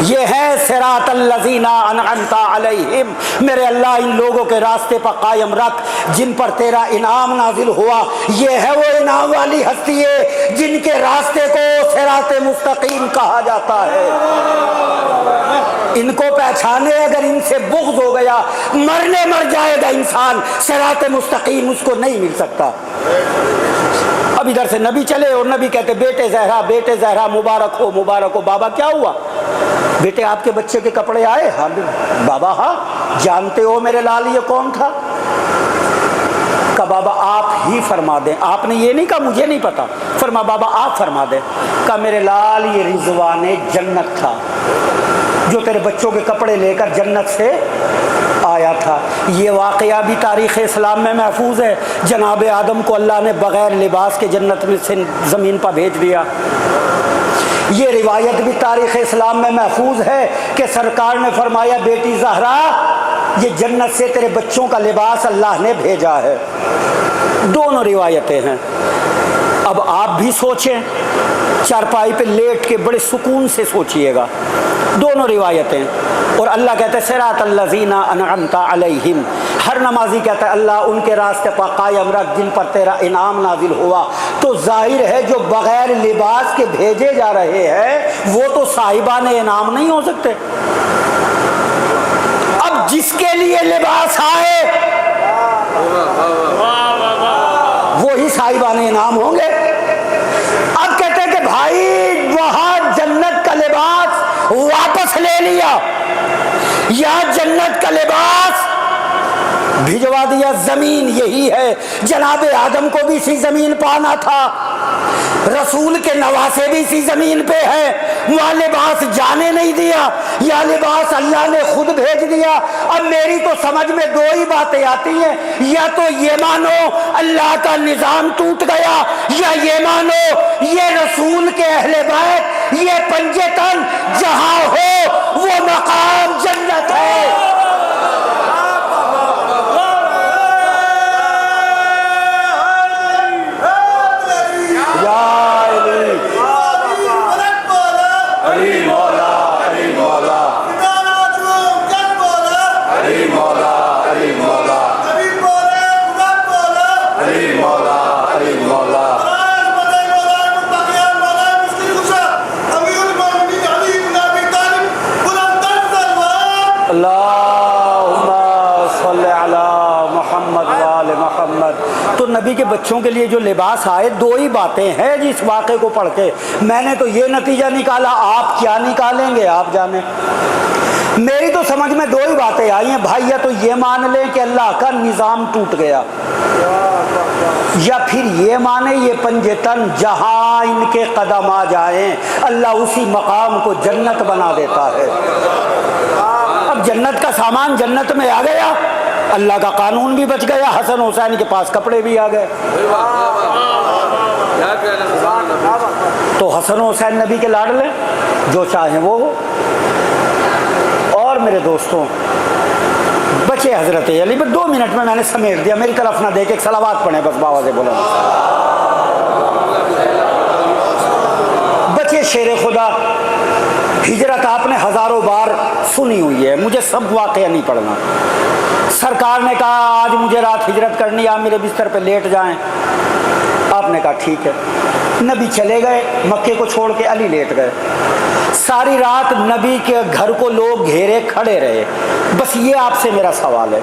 یہ ہے صراط الذین انعمت علیہم، میرے اللہ ان لوگوں کے راستے پر قائم رکھ جن پر تیرا انعام نازل ہوا۔ یہ ہے وہ انعام والی ہستی ہے جن کے راستے کو صراط مستقیم کہا جاتا ہے۔ ان کو پہچانے، اگر ان سے بغض ہو گیا مرنے مر جائے گا انسان، صراط مستقیم اس کو نہیں مل سکتا۔ اب ادھر سے نبی چلے اور نبی کہتے بیٹے زہرا مبارک ہو مبارک ہو۔ بابا کیا ہوا؟ بیٹے آپ کے بچے کے کپڑے آئے؟ ہاں بابا ہاں۔ جانتے ہو میرے لال یہ کون تھا؟ کہا بابا آپ ہی فرما دیں۔ آپ نے یہ نہیں کہا مجھے نہیں پتا، فرما بابا آپ فرما دیں۔ کہا میرے لال یہ رضوان جنت تھا جو تیرے بچوں کے کپڑے لے کر جنت سے آیا تھا۔ یہ واقعہ بھی تاریخ اسلام میں محفوظ ہے۔ جناب آدم کو اللہ نے بغیر لباس کے جنت میں سے زمین پر بھیج دیا۔ یہ روایت بھی تاریخ اسلام میں محفوظ ہے کہ سرکار نے فرمایا بیٹی زہرا یہ جنت سے تیرے بچوں کا لباس اللہ نے بھیجا ہے۔ دونوں روایتیں ہیں۔ اب آپ بھی سوچیں، چارپائی پہ لیٹ کے بڑے سکون سے سوچئے گا، دونوں روایتیں۔ اور اللہ کہتا ہے صراط الذین انعمت علیہم، ہر نمازی کہتا ہے اللہ ان کے راستے پر قائم رکھ جن پر تیرا انعام نازل ہوا۔ تو ظاہر ہے جو بغیر لباس کے بھیجے جا رہے ہیں وہ تو صاحبان انعام نہیں ہو سکتے۔ اب جس کے لیے لباس آئے وہی صاحبان انعام ہوں گے۔ اب کہتے ہیں کہ بھائی وہاں جنت کا لباس واپس لے لیا یا جنت کا لباس بھجوا دیا۔ زمین یہی ہے، جناب آدم کو بھی اسی زمین پہ آنا تھا، رسول کے نواسے بھی اسی زمین پہ ہے، وہاں لباس جانے نہیں دیا، یا لباس اللہ نے خود بھیج دیا۔ اب میری تو سمجھ میں دو ہی باتیں آتی ہیں، یا تو یہ مانو اللہ کا نظام ٹوٹ گیا، یا یہ مانو یہ رسول کے اہل بیت یہ پنجے تن جہاں ہو وہ مقام جنت ہے۔ تو نبی کے بچوں کے لیے جو لباس آئے دو ہی باتیں ہیں جس واقعے کو پڑھ کے میں نے تو یہ نتیجہ نکالا، آپ کیا نکالیں گے آپ جانے۔ میری تو سمجھ میں دو ہی باتیں آئی ہیں بھائی، یا تو یہ مان لیں کہ اللہ کا نظام ٹوٹ گیا، یا پھر یہ مانے یہ پنجے تن جہاں ان کے قدم آ جائیں اللہ اسی مقام کو جنت بنا دیتا ہے۔ اب جنت کا سامان جنت میں آ گیا، اللہ کا قانون بھی بچ گیا، حسن حسین کے پاس کپڑے بھی آ گئے۔ تو حسن حسین نبی کے لاڈلے، جو چاہیں وہ ہو۔ اور میرے دوستوں بچے حضرت علی، بس 2 منٹ میں نے سمیٹ دیا، میری طرف نہ دیکھ، ایک صلوات پڑھیں بس باوا سے بولا۔ بچے شیر خدا، ہجرت آپ نے ہزاروں بار سنی ہوئی ہے، مجھے سب واقعہ نہیں پڑھنا۔ سرکار نے کہا آج مجھے رات ہجرت کرنی، آپ میرے بستر پہ لیٹ جائیں۔ آپ نے کہا ٹھیک ہے۔ نبی چلے گئے، مکے کو چھوڑ کے علی لیٹ گئے۔ ساری رات نبی کے گھر کو لوگ گھیرے کھڑے رہے۔ بس یہ آپ سے میرا سوال ہے،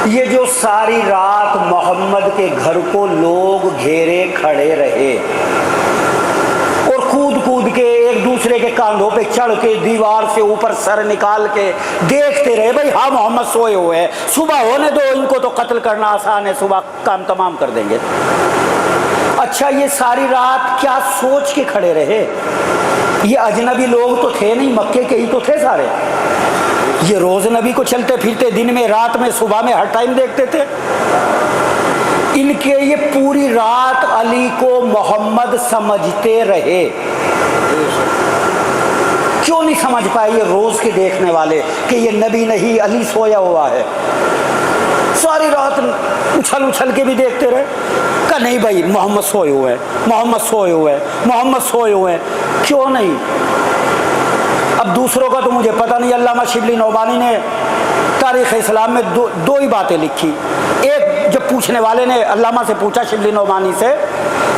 یہ جو ساری رات محمد کے گھر کو لوگ گھیرے کھڑے رہے اور کود کود کے ایک دوسرے کے کاندھوں پہ چڑھ کے دیوار سے اوپر سر نکال کے دیکھتے رہے، بھائی ہاں محمد سوئے ہوئے ہیں، صبح ہونے دو، ان کو تو قتل کرنا آسان ہے، صبح کام تمام کر دیں گے۔ اچھا یہ ساری رات کیا سوچ کے کھڑے رہے؟ یہ اجنبی لوگ تو تھے نہیں، مکے کے ہی تو تھے سارے، یہ روز نبی کو چلتے پھرتے، دن میں رات میں صبح میں ہر ٹائم دیکھتے تھے۔ ان کے یہ پوری رات علی کو محمد سمجھتے رہے، کیوں نہیں سمجھ پائے یہ روز کے دیکھنے والے کہ یہ نبی نہیں علی سویا ہوا ہے؟ ساری رات اچھل اچھل کے بھی دیکھتے رہے، کہا نہیں بھائی محمد سوئے ہوئے ہیں، محمد سوئے ہوئے ہیں، محمد سوئے ہوئے ہیں، کیوں نہیں؟ اب دوسروں کا تو مجھے پتہ نہیں. علامہ شبلی نعمانی نے تاریخ اسلام میں دو ہی باتیں لکھی. ایک جب پوچھنے والے نے علامہ سے پوچھا شبلی نعمانی سے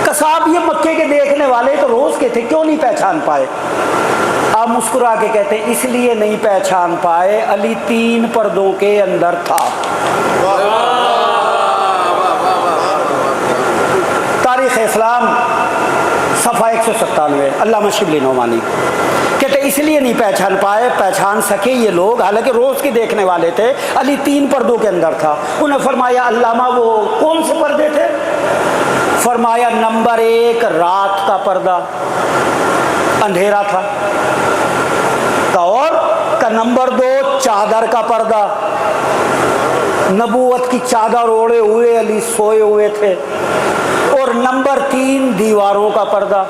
کہ صاحب یہ مکے کے دیکھنے والے تو روز کے تھے, کیوں نہیں پہچان پائے؟ آپ مسکرا کے کہتے ہیں اس لیے نہیں پہچان پائے, علی 3 پردوں کے اندر تھا. تاریخ اسلام صفحہ 197, علامہ شبلی نعمانی کہتے اس لیے نہیں پہچان پائے, پہچان سکے یہ لوگ حالانکہ روز کے دیکھنے والے تھے, علی 3 پردوں کے اندر تھا. انہیں فرمایا علامہ وہ کون سے پردے تھے؟ فرمایا نمبر 1 رات کا پردہ, اندھیرا تھا, اور کا نمبر 2 چادر کا پردہ, نبوت کی چادر اوڑے ہوئے علی سوئے ہوئے تھے, اور نمبر 3 دیواروں کا پردہ.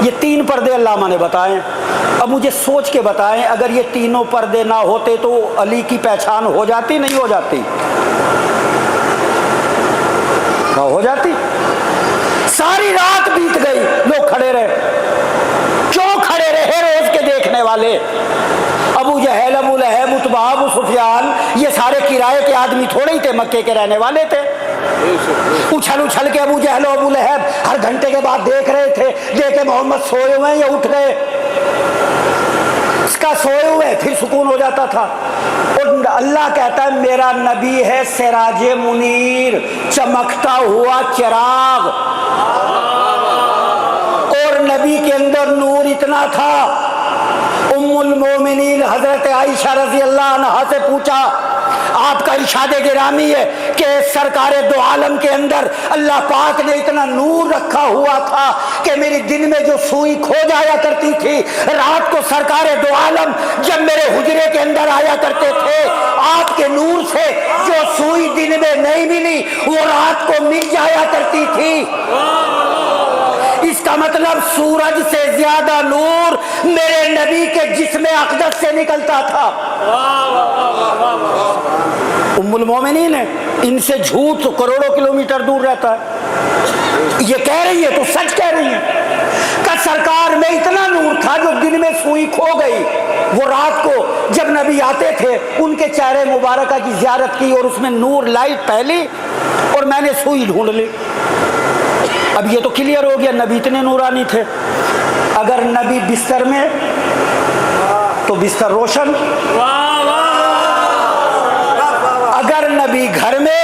یہ 3 پردے علامہ نے بتائے. اب مجھے سوچ کے بتائیں اگر یہ تینوں پردے نہ ہوتے تو علی کی پہچان ہو جاتی نہیں ہو جاتی؟ ہو جاتی. ساری رات بیت گئی, لوگ کھڑے رہے. کیوں کھڑے رہے روز کے دیکھنے والے؟ ابو جہل, ابو لہب, عتبہ, ابو سفیان, یہ سارے کرائے کے آدمی تھوڑے ہی تھے, مکے کے رہنے والے تھے. اچھل اچھل کے ابو جہل و ابو لہب ہر گھنٹے کے بعد دیکھ رہے تھے, دیکھے محمد سوئے ہوئے یا اٹھ گئے. اس کا سوئے ہوئے پھر سکون ہو جاتا تھا. اور اللہ کہتا ہے میرا نبی ہے سراج منیر, چمکتا ہوا چراغ. اور نبی کے اندر نور اتنا تھا. ام المومنین حضرت عائشہ رضی اللہ عنہا سے پوچھا, آپ کا ارشاد گرامی ہے کہ سرکار دو عالم کے اندر اللہ پاک نے اتنا نور رکھا ہوا تھا کہ میری دن میں جو سوئی کھو جایا کرتی تھی, رات کو سرکار دو عالم جب میرے حجرے کے اندر آیا کرتے تھے, آپ کے نور سے جو سوئی دن میں نہیں ملی وہ رات کو مل جایا کرتی تھی. اس کا مطلب سورج سے زیادہ نور میرے نبی کے جسم اقدس سے نکلتا تھا. ام المومنین ہے, ان سے جھوٹ تو کروڑوں کلومیٹر دور رہتا ہے. یہ کہہ رہی ہے تو سچ کہہ رہی ہے کہ سرکار میں اتنا نور تھا جو دن میں سوئی کھو گئی, وہ رات کو جب نبی آتے تھے ان کے چہرے مبارکہ کی زیارت کی اور اس میں نور لائٹ پھیلی اور میں نے سوئی ڈھونڈ لی. اب یہ تو کلیئر ہو گیا نبی اتنے نورانی تھے. اگر نبی بستر میں تو بستر روشن, اگر نبی گھر میں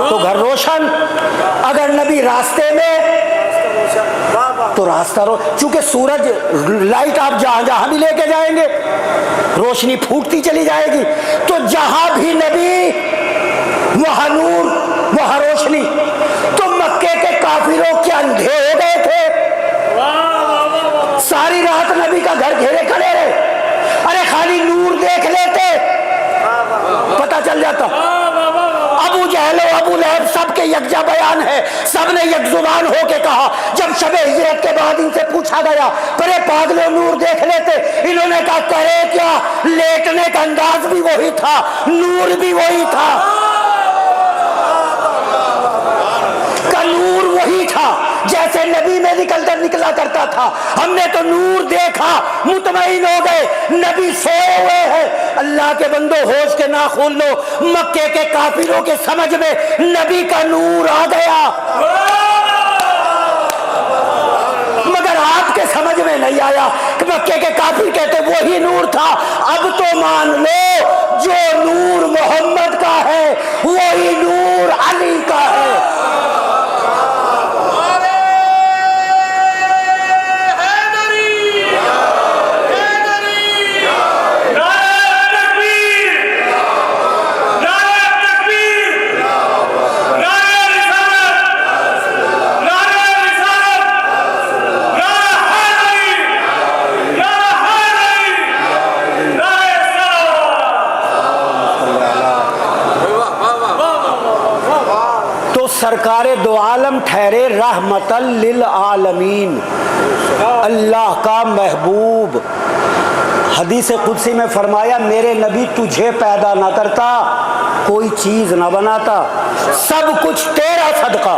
تو گھر روشن, اگر نبی راستے میں تو راستہ چونکہ سورج لائٹ آپ جہاں جہاں بھی لے کے جائیں گے روشنی پھوٹتی چلی جائے گی, تو جہاں بھی نبی وہاں نور وہاں روشنی. تو مکے کے کافروں کے اندھے ہو گئے تھے, ساری رات نبی کا گھر گھیرے کھڑے رہے. ارے خالی نور دیکھ لیتے پتا چل جاتا. ابو جہل و ابو لہب سب کے یکجا بیان ہے, سب نے یک زبان ہو کے کہا. جب شب ہجرت کے بعد ان سے پوچھا گیا پرے پاگلو نور دیکھ لیتے, انہوں نے کہا کرے کیا, لیٹنے کا انداز بھی وہی تھا, نور بھی وہی تھا, نور وہی تھا جیسے نبی میں نکلا کرتا تھا. ہم نے تو نور دیکھا, مطمئن ہو گئے, نبی سوئے ہوئے ہیں. اللہ کے بندو ہوش کے ناخن لو, مکے کے کافروں کے سمجھ میں نبی کا نور آ گیا, مگر آپ کے سمجھ میں نہیں آیا. مکے کے کافر کہتے وہی نور تھا. اب تو مان لو جو نور محمد کا ہے وہی نور علی کا ہے. سرکار دو عالم ٹھہرے رحمت للعالمین, اللہ کا محبوب. حدیث قدسی میں فرمایا میرے نبی تجھے پیدا نہ کرتا, کوئی چیز نہ بناتا, سب کچھ تیرا صدقہ,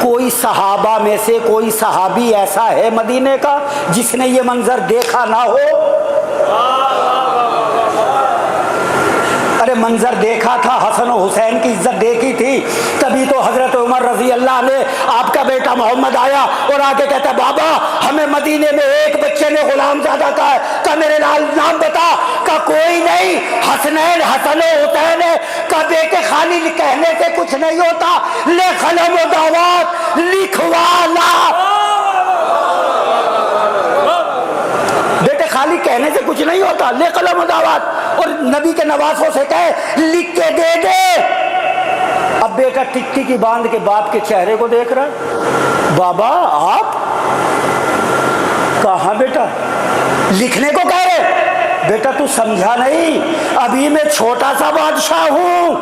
کوئی صحابہ میں سے کوئی صحابی ایسا ہے مدینے کا جس نے یہ منظر دیکھا نہ ہو؟ ارے منظر دیکھا تھا، حسن و حسین کی عزت دیکھی تھی، تبھی تو حضرت عمر رضی اللہ عنہ آپ کا بیٹا محمد آیا اور آگے کہتا بابا ہمیں مدینے میں ایک بچے نے غلام زادہ کہا ہے، کہا میرے لال نام بتا، کہا کوئی نہیں، حسن و حسین ہے، کہا بیٹے خالی کہنے سے کچھ نہیں ہوتا، لے قلم و دعوات لکھوا لا، بیٹے خالی کہنے سے کچھ نہیں ہوتا، لے قلم و دعوات، اور نبی کے نواسوں سے کہے لکھ کے دے دے۔ اب بیٹا ٹکی کی باندھ کے باپ کے چہرے کو دیکھ رہا ہے، بابا آپ کہاں بیٹا لکھنے کو کہہ رہے؟ بیٹا تو سمجھا نہیں، ابھی میں چھوٹا سا بادشاہ ہوں،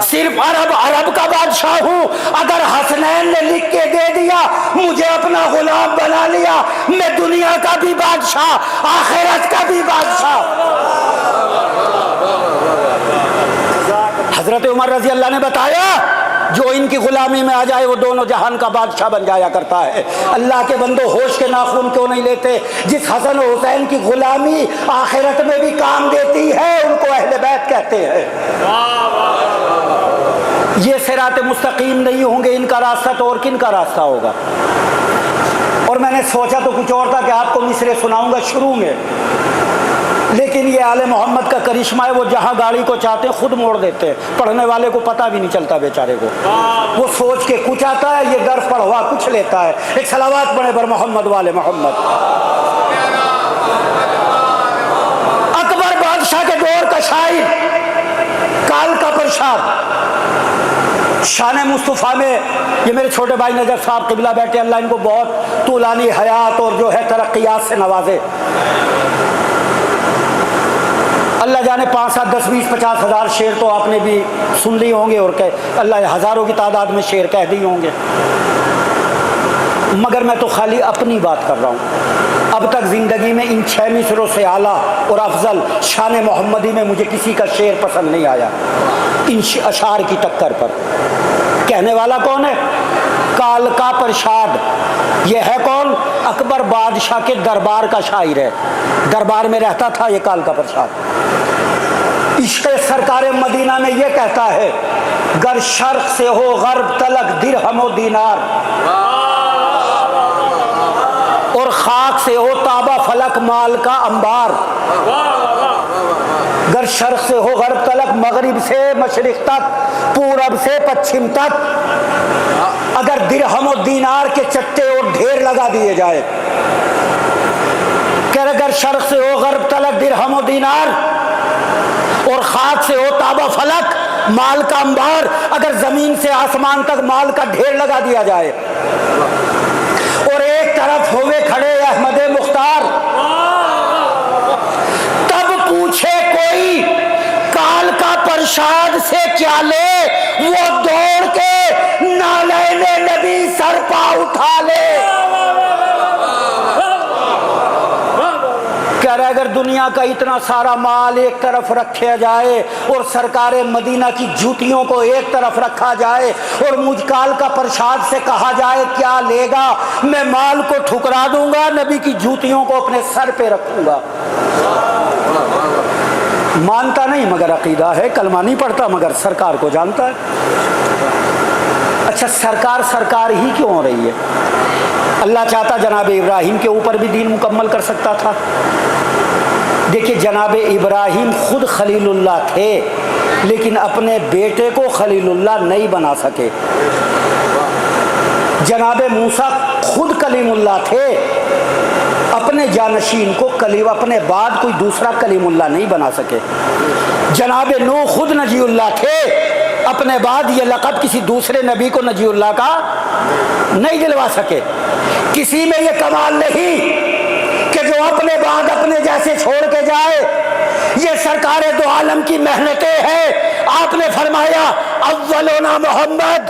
صرف عرب کا بادشاہ ہوں، اگر حسنین نے لکھ کے دے دیا مجھے اپنا غلام بنا لیا، میں دنیا کا بھی بادشاہ آخرت کا بھی بادشاہ۔ حضرت عمر رضی اللہ نے بتایا جو ان کی غلامی میں آ جائے وہ دونوں جہان کا بادشاہ بن جایا کرتا ہے۔ اللہ کے بندو ہوش کے ناخن کیوں نہیں لیتے؟ جس حسن و حسین کی غلامی آخرت میں بھی کام دیتی ہے ان کو اہل بیت کہتے ہیں۔ یہ صراط مستقیم نہیں ہوں گے ان کا راستہ تو اور کن کا راستہ ہوگا؟ اور میں نے سوچا تو کچھ اور تھا کہ آپ کو مصرع سناؤں گا شروع میں، لیکن یہ آل محمد کا کرشمہ ہے، وہ جہاں گاڑی کو چاہتے ہیں خود موڑ دیتے ہیں، پڑھنے والے کو پتہ بھی نہیں چلتا بیچارے کو، وہ سوچ کے کچھ آتا ہے، یہ درس پڑھوا کچھ لیتا ہے۔ ایک صلوات پڑھے بر محمد والے محمد۔ اکبر بادشاہ کے دور کا شاعر کال کا پرشاد شان مصطفیٰ میں، یہ میرے چھوٹے بھائی نجف صاحب قبلہ بیٹھے، اللہ ان کو بہت طولانی حیات اور جو ہے ترقیات سے نوازے، اللہ جانے 5 7 10 20 50 ہزار شعر تو آپ نے بھی سن لی ہوں گے، اور کہ اللہ ہزاروں کی تعداد میں شعر کہہ دی ہوں گے، مگر میں تو خالی اپنی بات کر رہا ہوں۔ اب تک زندگی میں ان 6 مصروں سے اعلیٰ اور افضل شان محمدی میں مجھے کسی کا شعر پسند نہیں آیا ان اشعار کی ٹکر پر۔ کہنے والا کون ہے؟ کال کا پرشاد۔ یہ ہے کون؟ اکبر بادشاہ کے دربار کا شاعر ہے، دربار میں رہتا تھا یہ کال کا پرشاد۔ عشق سرکار مدینہ میں یہ کہتا ہے گر شرق سے ہو غرب تلک درہم و دینار، اور خاک سے ہو تابہ فلک مال کا انبار، گر شرق سے ہو غرب تلک مغرب سے مشرق تک پورب سے پچھم تک، اگر درہم و دینار کے چٹے اور ڈھیر لگا دیے جائے، کہ اگر شرق سے ہو غرب تلک درہم و دینار اور خاک سے ہو تابہ فلک مال کا انبار، اگر زمین سے آسمان تک مال کا ڈھیر لگا دیا جائے، اور ایک طرف ہوئے کھڑے احمد مختار، تب پوچھے کوئی کال کا پرشاد سے کیا لے، وہ دوڑ کے نالین نبی سر پا اٹھا لے۔ کہہ رہا اگر دنیا کا اتنا سارا مال ایک طرف رکھا جائے اور سرکار مدینہ کی جوتیوں کو ایک طرف رکھا جائے اور مجھ کال کا پرشاد سے کہا جائے کیا لے گا، میں مال کو ٹھکرا دوں گا، نبی کی جوتیوں کو اپنے سر پہ رکھوں گا۔ مانتا نہیں مگر عقیدہ ہے، کلمہ نہیں پڑھتا مگر سرکار کو جانتا ہے۔ اچھا سرکار سرکار ہی کیوں ہو رہی ہے؟ اللہ چاہتا جناب ابراہیم کے اوپر بھی دین مکمل کر سکتا تھا۔ دیکھیے جناب ابراہیم خود خلیل اللہ تھے لیکن اپنے بیٹے کو خلیل اللہ نہیں بنا سکے۔ جناب موسیٰ خود کلیم اللہ تھے، اپنے جانشین کو کلیم، اپنے بعد کوئی دوسرا کلیم اللہ نہیں بنا سکے۔ جناب نوح خود نجی اللہ تھے، اپنے بعد یہ لقب کسی دوسرے نبی کو نجی اللہ کا نہیں دلوا سکے۔ کسی میں یہ کمال نہیں کہ جو اپنے بعد اپنے جیسے چھوڑ کے جائے، یہ سرکار دو عالم کی محنتیں ہیں۔ آپ نے فرمایا اولنا محمد،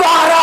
12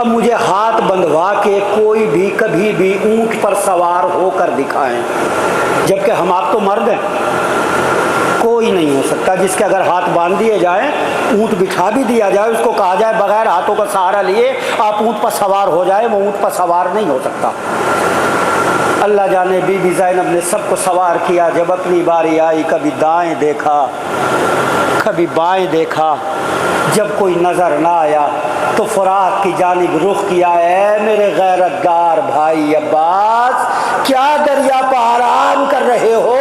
اب مجھے ہاتھ بندھوا کے کوئی بھی کبھی بھی اونٹ پر سوار ہو کر دکھائیں، جبکہ ہم آپ تو مرد ہیں، کوئی نہیں ہو سکتا جس کے اگر ہاتھ باندھ دیے جائیں، اونٹ بٹھا بھی دیا جائے، اس کو کہا جائے بغیر ہاتھوں کا سہارا لیے آپ اونٹ پر سوار ہو جائے، وہ اونٹ پر سوار نہیں ہو سکتا۔ اللہ جانے بی بی زینب نے سب کو سوار کیا، جب اپنی باری آئی کبھی دائیں دیکھا کبھی بائیں دیکھا، جب کوئی نظر نہ آیا تو فرات کی جانب رخ کیا، اے میرے غیرت دار بھائی عباس، کیا دریا پہ آرام کر رہے ہو؟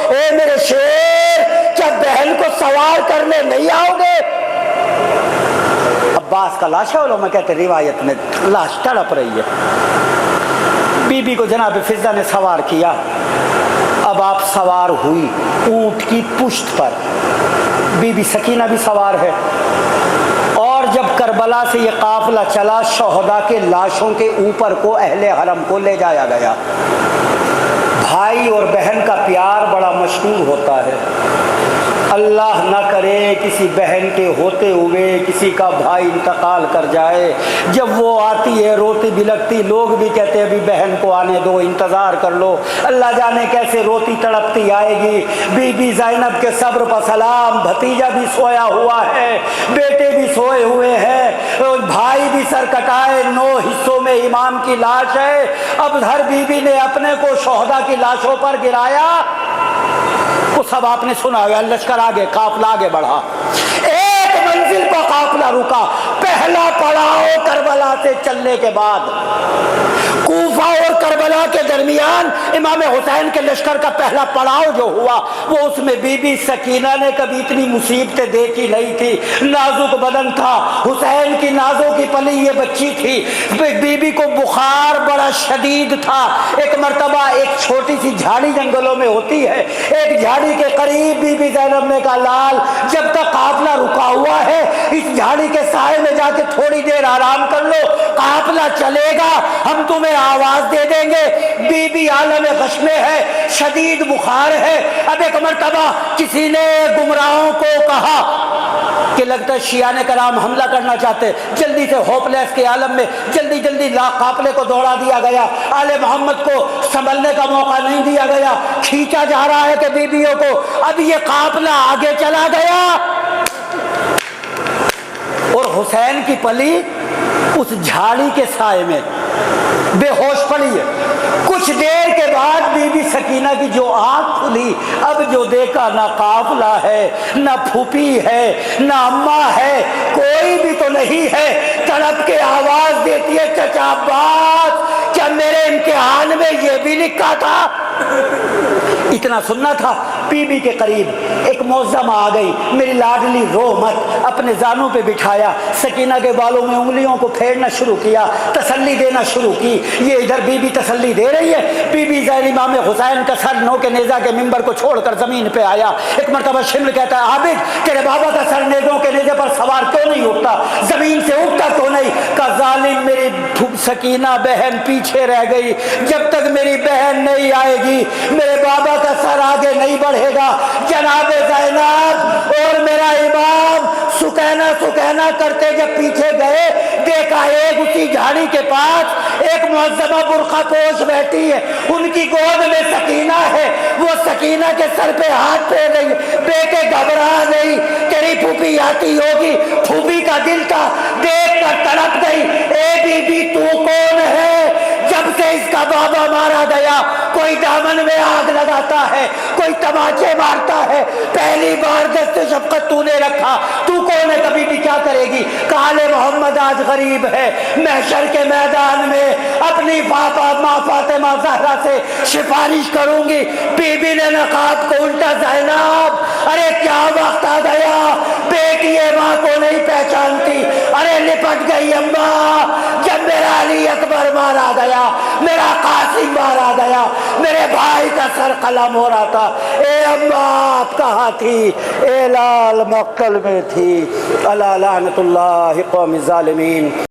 اے میرے شیر، کیا بہن کو سوار کرنے نہیں آؤ گے؟ عباس کا لاش ہے، علماء کہتے روایت میں لاش تڑپ رہی ہے۔ بی بی کو جناب فضہ نے سوار کیا، اب آپ سوار ہوئی اونٹ کی پشت پر، بی بی سکینہ بھی سوار ہے، اور جب کربلا سے یہ قافلہ چلا، شہداء کے لاشوں کے اوپر کو اہل حرم کو لے جایا گیا۔ بھائی اور بہن کا پیار بڑا مشہور ہوتا ہے، اللہ نہ کرے کسی بہن کے ہوتے ہوئے کسی کا بھائی انتقال کر جائے، جب وہ آتی ہے روتی بلکتی، لوگ بھی کہتے ہیں ابھی بہن کو آنے دو، انتظار کر لو، اللہ جانے کیسے روتی تڑپتی آئے گی۔ بی بی زینب کے صبر پر سلام، بھتیجا بھی سویا ہوا ہے، بیٹے بھی سوئے ہوئے ہیں، بھائی بھی سر کٹائے، 9 حصوں میں امام کی لاش ہے۔ اب ہر بی بی نے اپنے کو شہداء کی لاشوں پر گرایا، وہ سب آپ نے سنا ہے، لشکر آگے، قافلہ آگے بڑھا، ایک منزل پر قافلہ رکا، پہلا پڑاؤ کربلا سے چلنے کے بعد، کوفہ اور کربلا کے درمیان امام حسین کے لشکر کا پہلا پڑاؤ جو ہوا، وہ اس میں بی بی سکینہ نے کبھی اتنی مصیبتیں دیکھی نہیں تھی، نازک بدن تھا، حسین کی نازوں کی پلی یہ بچی تھی، بی بی کو بخار بڑا شدید تھا۔ ایک مرتبہ ایک چھوٹی سی جھاڑی جنگلوں میں ہوتی ہے، ایک جھاڑی کے قریب بی بی زینب نے کہا لال جب تک قافلہ رکا ہوا ہے اس جھاڑی کے سائے میں جا کے تھوڑی دیر آرام کر لو، قافلہ چلے گا ہم تمہیں آواز دے دیں گے۔ بی بی عالم غش میں ہے، شدید بخار ہے۔ اب ایک مرتبہ کسی نے گمراہوں کو کہا کہ لگتا ہے شیعہ کرام حملہ کرنا چاہتے، جلدی سے ہوپ لیس کے عالم میں جلدی قافلے کو دوڑا دیا گیا، آل محمد کو سنبھلنے کا موقع نہیں دیا گیا، کھینچا جا رہا ہے کہ بیویوں کو، اب یہ قافلہ آگے چلا گیا اور حسین کی پلی اس جھاڑی کے سائے میں بے ہوش پڑی ہے۔ کچھ دیر کے بعد بی بی سکینہ کی جو آنکھ کھلی، اب جو دیکھا نہ قافلہ ہے، نہ پھوپھی ہے، نہ اماں ہے، کوئی بھی تو نہیں ہے، تڑپ کے آواز دیتی ہے چچا عباس کیا میرے امتحان میں یہ بھی لکھا تھا؟ اتنا سننا تھا۔ بی بی کے قریب ایک معظم آ گئی، میری لاڈلی رو مت، اپنے زانوں پہ بٹھایا، سکینہ کے بالوں میں انگلیوں کو پھیرنا شروع کیا، تسلی دینا شروع کی۔ یہ ادھر بی بی تسلی دے رہی ہے، بی بی زین امام حسین کا سر نو کے نیزہ کے منبر کو چھوڑ کر زمین پہ آیا۔ ایک مرتبہ شمر کہتا ہے عابد تیرے بابا کا سر نیزوں کے نیزے پر سوار کیوں نہیں اٹھتا، زمین سے اٹھتا کیوں نہیں؟ کہ ظالم میری سکینہ بہن پیچھے رہ گئی، جب تک میری بہن نہیں آئے گی میرے بابا کا سر آگے نہیں بڑھے گا۔ جناب زینب اور میرا امام سکینہ کرتے جب پیچھے گئے، دیکھا ایک اسی جھاڑی کے پاس ایک معظمہ برقع پوش بیٹھی ہے، ان کی گود میں سکینہ ہے، وہ سکینہ کے سر پہ ہاتھ پھیر رہی ہے۔ بیٹے گھبرا نہیں، تیری پھوپھی آتی ہوگی، پھوپھی کا دل تھا، دیکھ کر تڑپ گئی۔ اے بی بی تو کون ہے؟ جب سے اس کا بابا مارا گیا کوئی دامن میں آگ لگاتا ہے، کوئی تماچے مارتا ہے، پہلی بار دست شفقت تو نے رکھا، تو کون ہے؟ کبھی بھی کیا کرے گی؟ کال محمد آج غریب ہے، محشر کے میدان میں اپنی ماں فاطمہ زہرا سے سفارش کروں گی۔ بی بی نے نقاب کو الٹا، زینب ارے کیا وقت آ گیا، بیٹی ماں کو نہیں پہچانتی، ارے لپٹ گئی اماں، جب میرا علی اکبر مارا گیا، میرا قاسم مارا گیا، میرے بھائی کا سر قلم ہو رہا تھا، اے اماں آپ کہاں تھی؟ اے لال مقتل میں تھی۔ الا لعنت اللہ قوم الظالمین۔